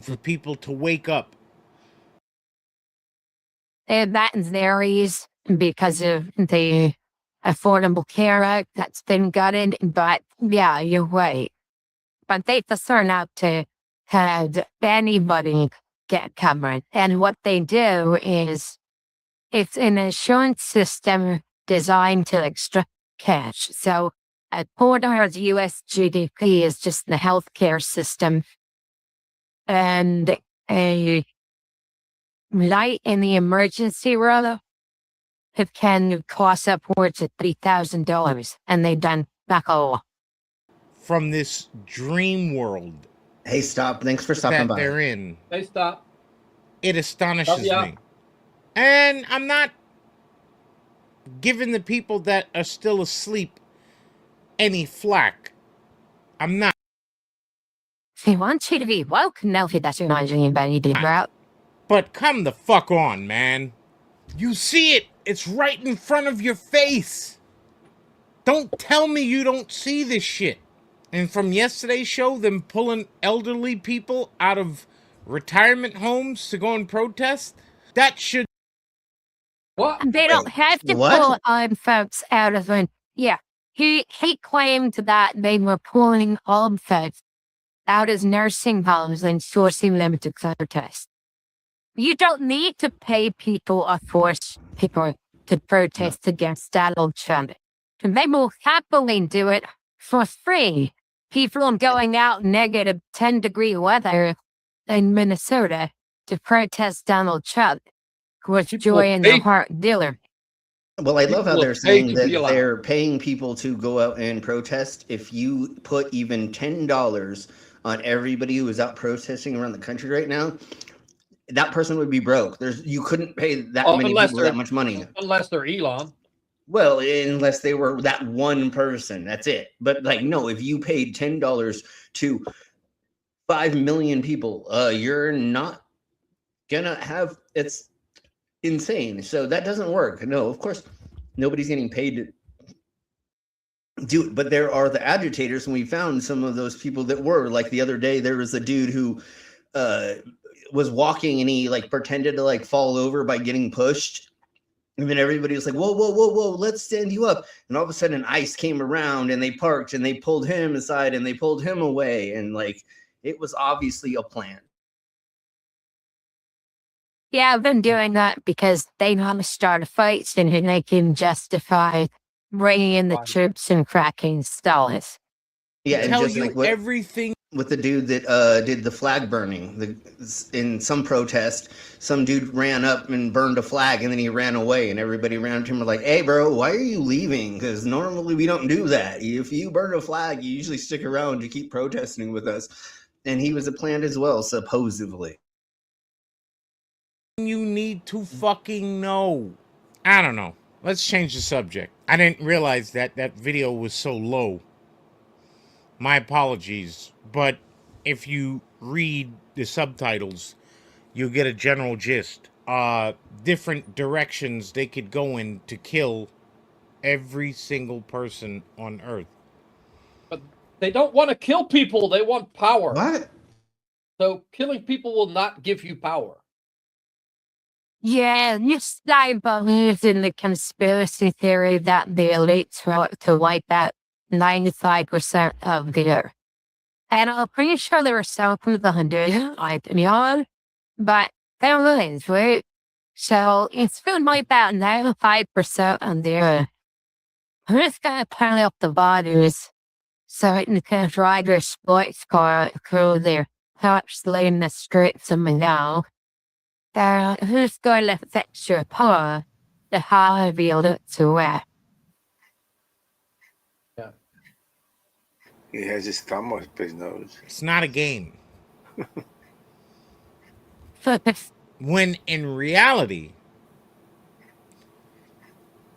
for people to wake up. And that varies because of the Affordable Care Act that's been gutted. But yeah, you're right. But they prefer not to have anybody get covered. And what they do is it's an insurance system designed to extract cash. So a quarter of the U.S. GDP is just the healthcare system. And a night in the emergency room, it can cost upwards of $3,000, and they've done back all. From this dream world. Hey, stop. Thanks for stopping that by. they're in. Hey, stop. It astonishes yeah. me. And I'm not giving the people that are still asleep any flack. I'm not. He wants you to be woke. No, he doesn't want anybody to go out. But come the fuck on, man. You see it. It's right in front of your face. Don't tell me you don't see this shit. And from yesterday's show, them pulling elderly people out of retirement homes to go and protest, that should... What? They don't have to pull folks out of it. Yeah. He claimed that they were pulling old folks out of nursing homes and forcing them to protest. You don't need to pay people or force people to protest against Donald Trump. They will happily do it for free. People going out negative 10-degree weather in Minnesota to protest Donald Trump was joy in the heart dealer. Well, I love how they're saying that they're paying people to go out and protest. If you put even $10 on everybody who is out protesting around the country right now, that person would be broke. You couldn't pay that many people that much money. Unless they're Elon. Well, unless they were that one person, that's it. But like, no, if you paid $10 to 5 million people, you're not gonna have, it's insane. So that doesn't work. No, of course, nobody's getting paid to do it. But there are the agitators, and we found some of those people that were. Like the other day, there was a dude who was walking and he like pretended to like fall over by getting pushed. And then everybody was like, whoa, whoa, whoa, whoa, let's stand you up. And all of a sudden ICE came around and they parked and they pulled him aside and they pulled him away. And like, it was obviously a plan. Yeah, I've been doing that because they want to start a fight and they can justify bringing in the troops and cracking stalls. Yeah, and just like everything with the dude that did the flag burning in some protest, some dude ran up and burned a flag and then he ran away and everybody around him were like, hey bro, why are you leaving? Because normally we don't do that. If you burn a flag, you usually stick around to keep protesting with us. And he was a plant as well, supposedly. You need to fucking know. I don't know. Let's change the subject. I didn't realize that video was so low. My apologies, but if you read the subtitles, you'll get a general gist. Different directions they could go in to kill every single person on Earth. But they don't want to kill people, they want power. What? So killing people will not give you power. Yeah, I believe in the conspiracy theory that the elites want to wipe out 95% of the earth. And I'm pretty sure there were some of the 100, like, but there is, right? So it's been wiped out 95% of the earth. I'm just gonna pile up the bodies so it can drive their sports car through their house in the streets of Manila. Who's going to fetch your power to how revealed it to where? Yeah. He has his thumb up his nose. It's not a game. When in reality,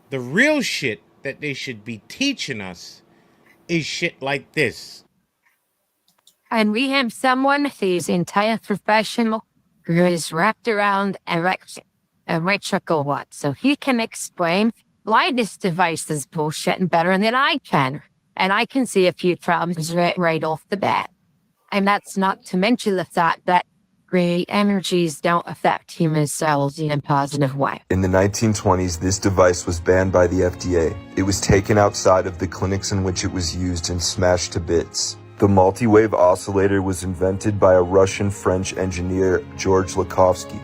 the real shit that they should be teaching us is shit like this. And we have someone whose entire professional who is wrapped around electrical watts. So he can explain why this device is bullshit and better than I can. And I can see a few problems right off the bat. And that's not to mention the fact that gray energies don't affect human cells in a positive way. In the 1920s, this device was banned by the FDA. It was taken outside of the clinics in which it was used and smashed to bits. The multi-wave oscillator was invented by a Russian-French engineer, George Lakhovsky.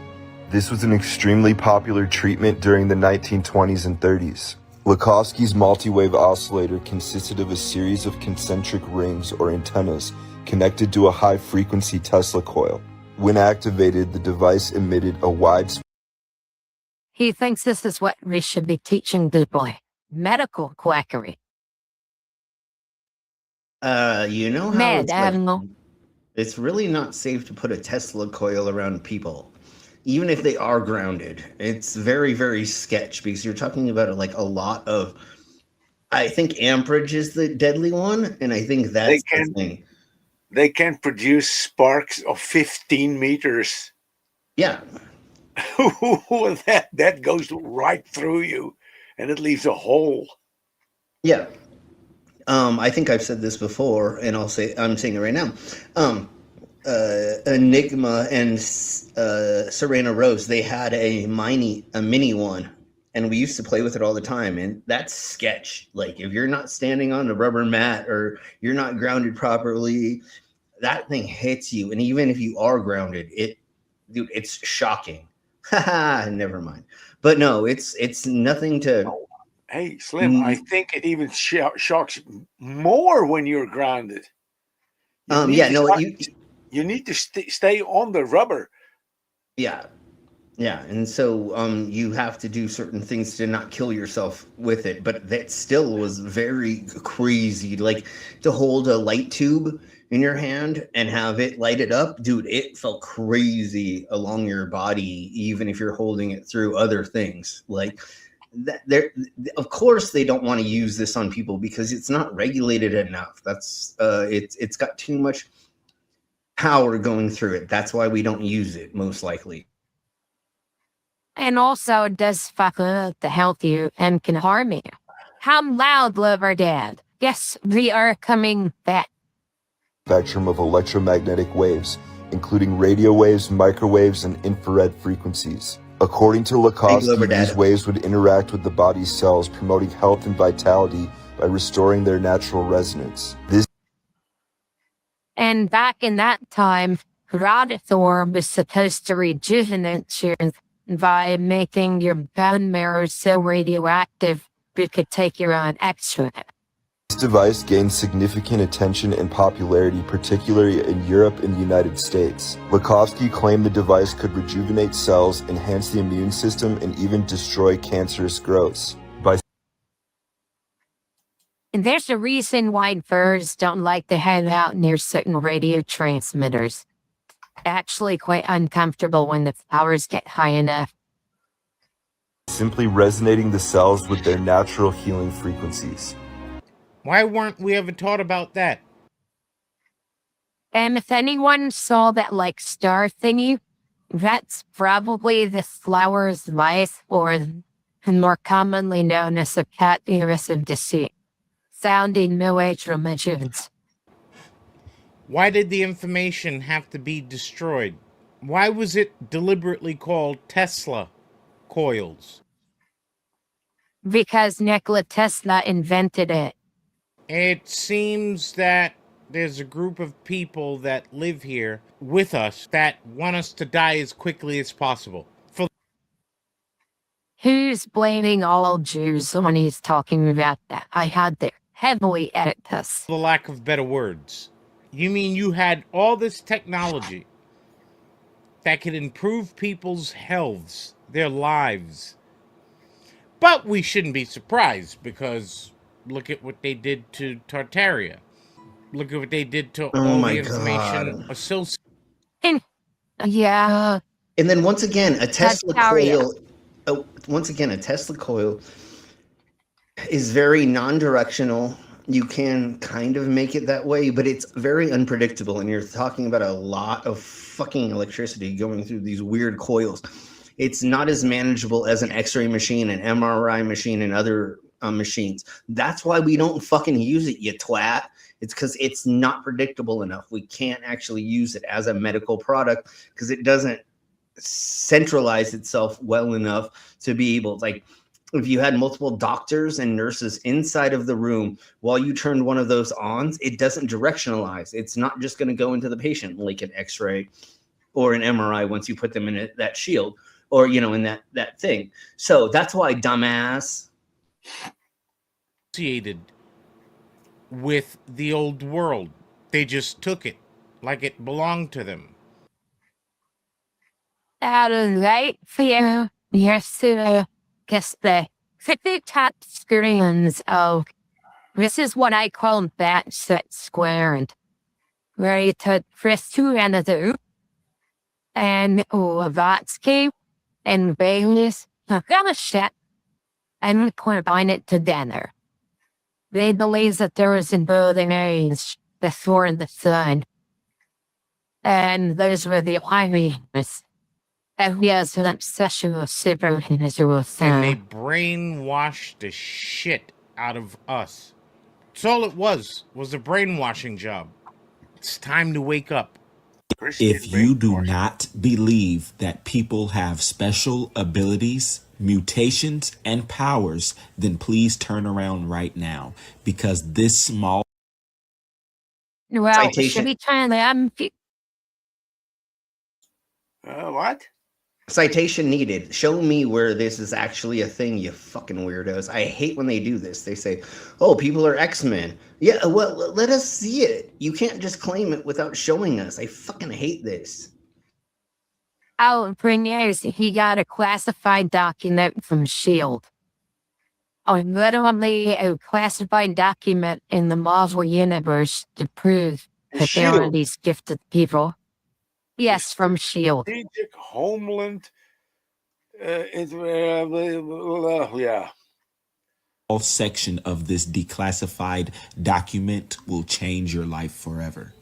This was an extremely popular treatment during the 1920s and 30s. Lakhovsky's multi-wave oscillator consisted of a series of concentric rings or antennas connected to a high-frequency Tesla coil. When activated, the device emitted a wide... He thinks this is what we should be teaching people. Medical quackery. You know how it's really not safe to put a Tesla coil around people, even if they are grounded. It's very, very sketch because you're talking about a lot of. I think amperage is the deadly one, and I think that's the thing. They can produce sparks of 15 meters. Yeah, that goes right through you, and it leaves a hole. Yeah. I think I've said this before, and I'm saying it right now. Enigma and Serena Rose, they had a mini one, and we used to play with it all the time. And that's sketch. Like, if you're not standing on a rubber mat or you're not grounded properly, that thing hits you. And even if you are grounded, dude, it's shocking. Haha, never mind. But no, it's nothing to. Hey, Slim, I think it even shocks more when you're grounded. You need to stay on the rubber. Yeah. And so you have to do certain things to not kill yourself with it. But that still was very crazy. Like, to hold a light tube in your hand and have it light it up, dude, it felt crazy along your body, even if you're holding it through other things. Like, of course they don't want to use this on people because it's not regulated enough. That's it's got too much power going through it. That's why we don't use it, most likely. And also, it does fuck up the health of you and can harm you. How loud, Lover Dad? Yes, we are coming back. Spectrum of electromagnetic waves, including radio waves, microwaves, and infrared frequencies. According to Lakovsky, these waves would interact with the body's cells, promoting health and vitality by restoring their natural resonance. And back in that time, Radithor was supposed to rejuvenate you by making your bone marrow so radioactive you could take your own X-ray. This device gained significant attention and popularity, particularly in Europe and the United States. Lakovsky claimed the device could rejuvenate cells, enhance the immune system, and even destroy cancerous growths. And there's a reason why birds don't like to hang out near certain radio transmitters. Actually quite uncomfortable when the powers get high enough. Simply resonating the cells with their natural healing frequencies. Why weren't we ever taught about that? And if anyone saw that, like, star thingy, that's probably the flower's life, or more commonly known as a cat virus of deceit, found in New Age religions. Why did the information have to be destroyed? Why was it deliberately called Tesla coils? Because Nikola Tesla invented it. It seems that there's a group of people that live here with us that want us to die as quickly as possible. Who's blaming all Jews when he's talking about that? I had to heavily edit this. For the lack of better words. You mean you had all this technology that could improve people's healths, their lives. But we shouldn't be surprised because look at what they did to Tartaria. Look at what they did to all the information associated. Yeah. And then once again, a Tesla coil. Once again, a Tesla coil is very non-directional. You can kind of make it that way, but it's very unpredictable. And you're talking about a lot of fucking electricity going through these weird coils. It's not as manageable as an X-ray machine, an MRI machine, and other machines. That's why we don't fucking use it, you twat. It's because it's not predictable enough. We can't actually use it as a medical product because it doesn't centralize itself well enough to be able, like, if you had multiple doctors and nurses inside of the room while you turned one of those on, it doesn't directionalize. It's not just going to go into the patient like an X-ray or an MRI once you put them in that shield or, you know, in that thing. So that's why, dumbass, associated with the old world. They just took it like it belonged to them. Out of light for you, yes, guess the 50 top screens of this is what I call bat set squared, where you took Chris to another and Lavatsky and Bayless got a shit and combine it together. They believe that there was a golden age before the sun, and those were the pioneers. Yes, an obsession with Superman is a and they brainwashed the shit out of us. That's all it was a brainwashing job. It's time to wake up. If you do not believe that people have special abilities, mutations, and powers, then please turn around right now, because this small well, should be trying to What? Citation needed. Show me where this is actually a thing, you fucking weirdos. I hate when they do this. They say, oh, people are X-Men. Yeah, well, let us see it. You can't just claim it without showing us. I fucking hate this. for years, he got a classified document from S.H.I.E.L.D. Literally a classified document in the Marvel Universe to prove that there are these gifted people. Yes, from S.H.I.E.L.D. Strategic Homeland. Yeah. All section of this declassified document will change your life forever.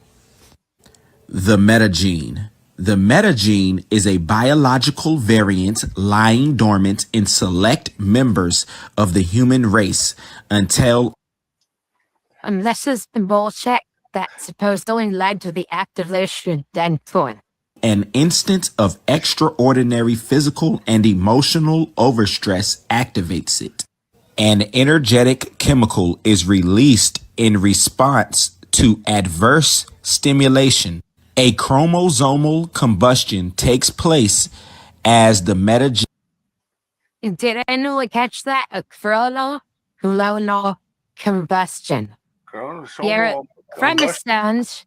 The metagene. The metagene is a biological variant lying dormant in select members of the human race until... Unless it's been bullshit that supposedly led to the activation then point. An instance of extraordinary physical and emotional overstress activates it. An energetic chemical is released in response to adverse stimulation. A chromosomal combustion takes place as the metagene. Did anyone catch that? A chromosomal combustion. Yeah, from the sounds,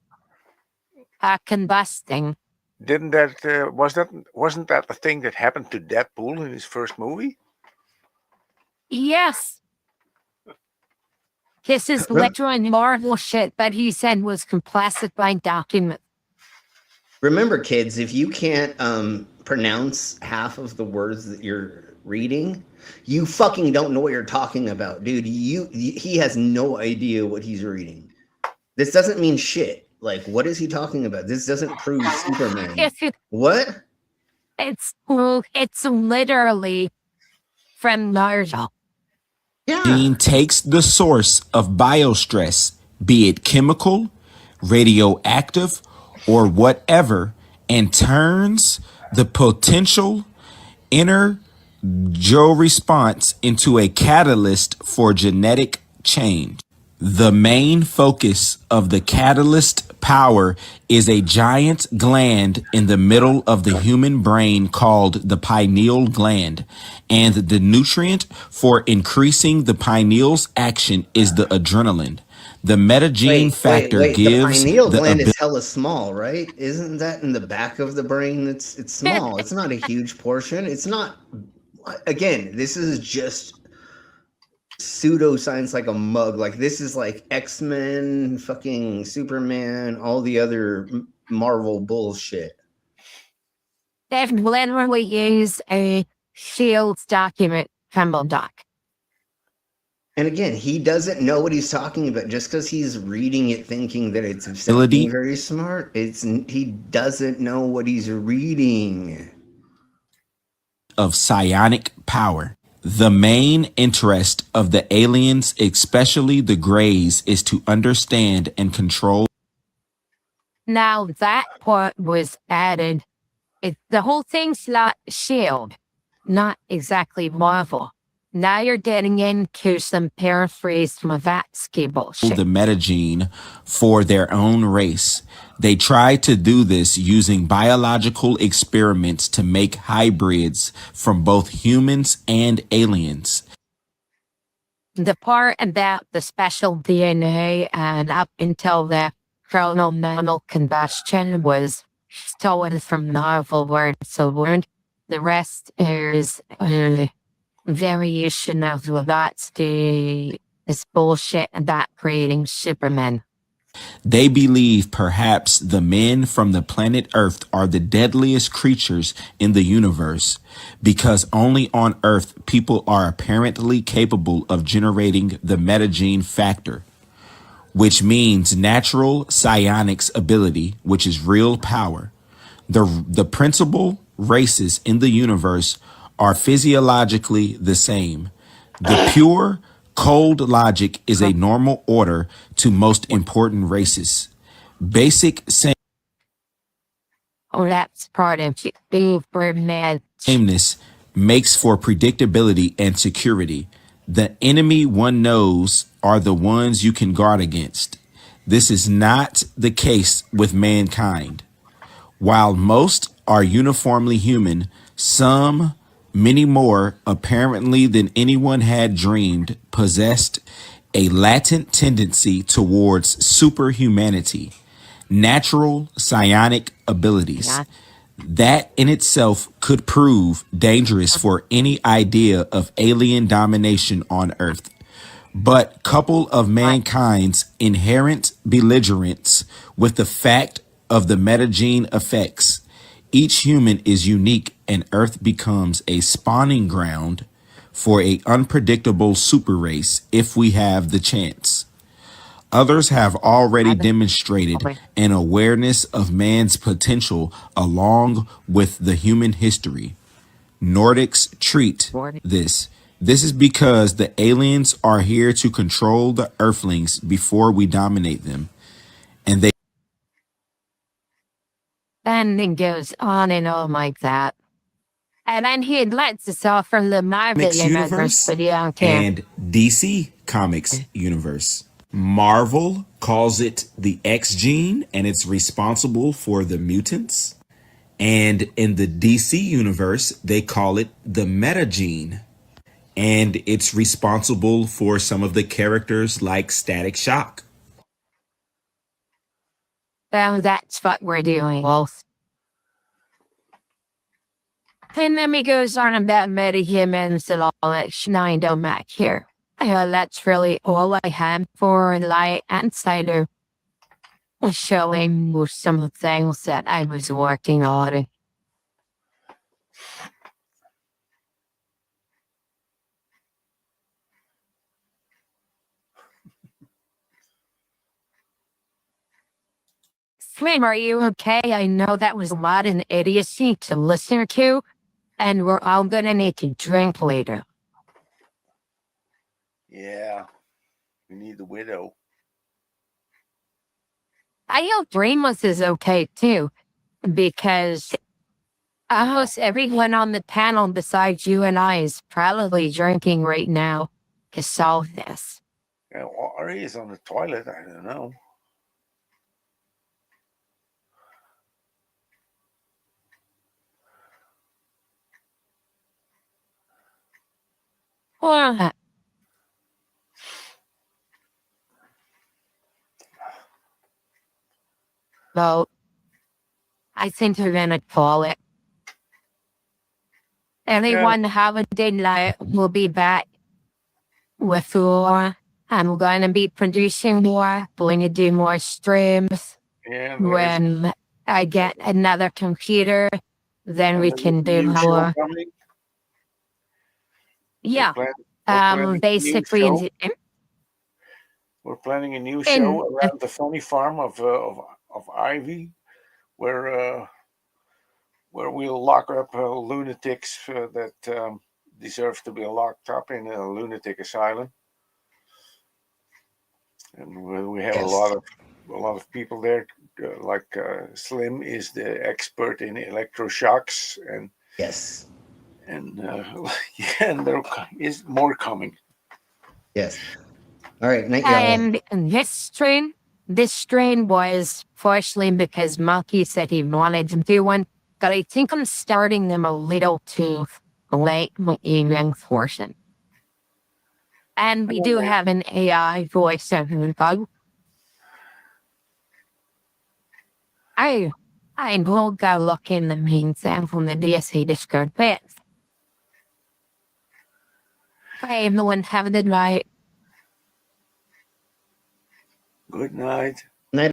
combusting. Didn't that wasn't that the thing that happened to Deadpool in his first movie? Yes. This is literal Marvel shit that he said was classified document. Remember, kids, if you can't pronounce half of the words that you're reading, you fucking don't know what you're talking about, dude. He has no idea what he's reading. This doesn't mean shit. Like, what is he talking about? This doesn't prove Superman. What? It's literally from Naruto. Gene takes the source of biostress, be it chemical, radioactive, or whatever, and turns the potential energo response into a catalyst for genetic change. The main focus of the catalyst power is a giant gland in the middle of the human brain called the pineal gland, and the nutrient for increasing the pineal's action is the adrenaline. The metagene factor gives the pineal gland is hella small, right? Isn't that in the back of the brain? It's small. It's not a huge portion. It's not. Again, this is just pseudoscience like a mug. Like, this is like X-Men, fucking Superman, all the other Marvel bullshit. They've literally used a S.H.I.E.L.D. document from the doc. And again, he doesn't know what he's talking about. Just because he's reading it thinking that it's something very smart, he doesn't know what he's reading. Of psionic power. The main interest of the aliens, especially the Greys, is to understand and control. Now that part was added. The whole thing's not S.H.I.E.L.D., not exactly Marvel. Now you're getting into some paraphrased Blavatsky bullshit. The metagene for their own race. They try to do this using biological experiments to make hybrids from both humans and aliens. The part about the special DNA and up until the chromosomal combustion was stolen from Marvel word so word. The rest is variation of Blavatsky, this bullshit about creating Superman. They believe perhaps the men from the planet Earth are the deadliest creatures in the universe, because only on Earth people are apparently capable of generating the metagene factor, which means natural psionics ability, which is real power. The principle races in the universe are physiologically the same. The pure, cold logic is a normal order to most important races. Basic Oh, that's part of Superman. sameness makes for predictability and security. The enemy one knows are the ones you can guard against. This is not the case with mankind. While most are uniformly human, some, many more, apparently than anyone had dreamed, possessed a latent tendency towards superhumanity, natural psionic abilities. Yeah. That in itself could prove dangerous for any idea of alien domination on Earth. But couple of mankind's inherent belligerence with the fact of the metagene effects, each human is unique and Earth becomes a spawning ground for a unpredictable super race if we have the chance. Others have already demonstrated an awareness of man's potential along with the human history. Nordics treat this. This is because the aliens are here to control the Earthlings before we dominate them. And they And it goes on and on like that. And then he lets us off from the Marvel Comics universe, but you don't care. and DC Comics universe. Marvel calls it the X gene and it's responsible for the mutants. And in the DC universe, they call it the metagene. And it's responsible for some of the characters like Static Shock. Well, that's what we're doing, Wolf. And then he goes on about metahumans and all that schneidel back here. That's really all I have for Light Insider. Showing you some of the things that I was working on. Slim, are you okay? I know that was a lot of idiocy to listen to, and we're all gonna need to drink later. Yeah, we need the widow. I hope Remus is okay too, because almost everyone on the panel besides you and I is probably drinking right now to solve this. Yeah, Ari is on the toilet. I don't know. Well, so I think we're gonna call it. Anyone have a good night. We'll be back with more. I'm gonna be producing more, going to do more streams. Yeah, When I get another computer, then we can do more. Yeah. Basically, we're planning a new show around the funny farm of Ivy, where we'll lock up lunatics that deserve to be locked up in a lunatic asylum, and we have a lot of people there. Like Slim is the expert in electroshocks, and yes, and and there is more coming. Yes. All right, night, y'all. And this strain was partially because Monkey said he wanted to do one, but I think I'm starting them a little too late in the evening portion. And we do have an AI voice bug. I will go look in the meantime from the DSC Discord bit. Hey, everyone, have a good night. Good night.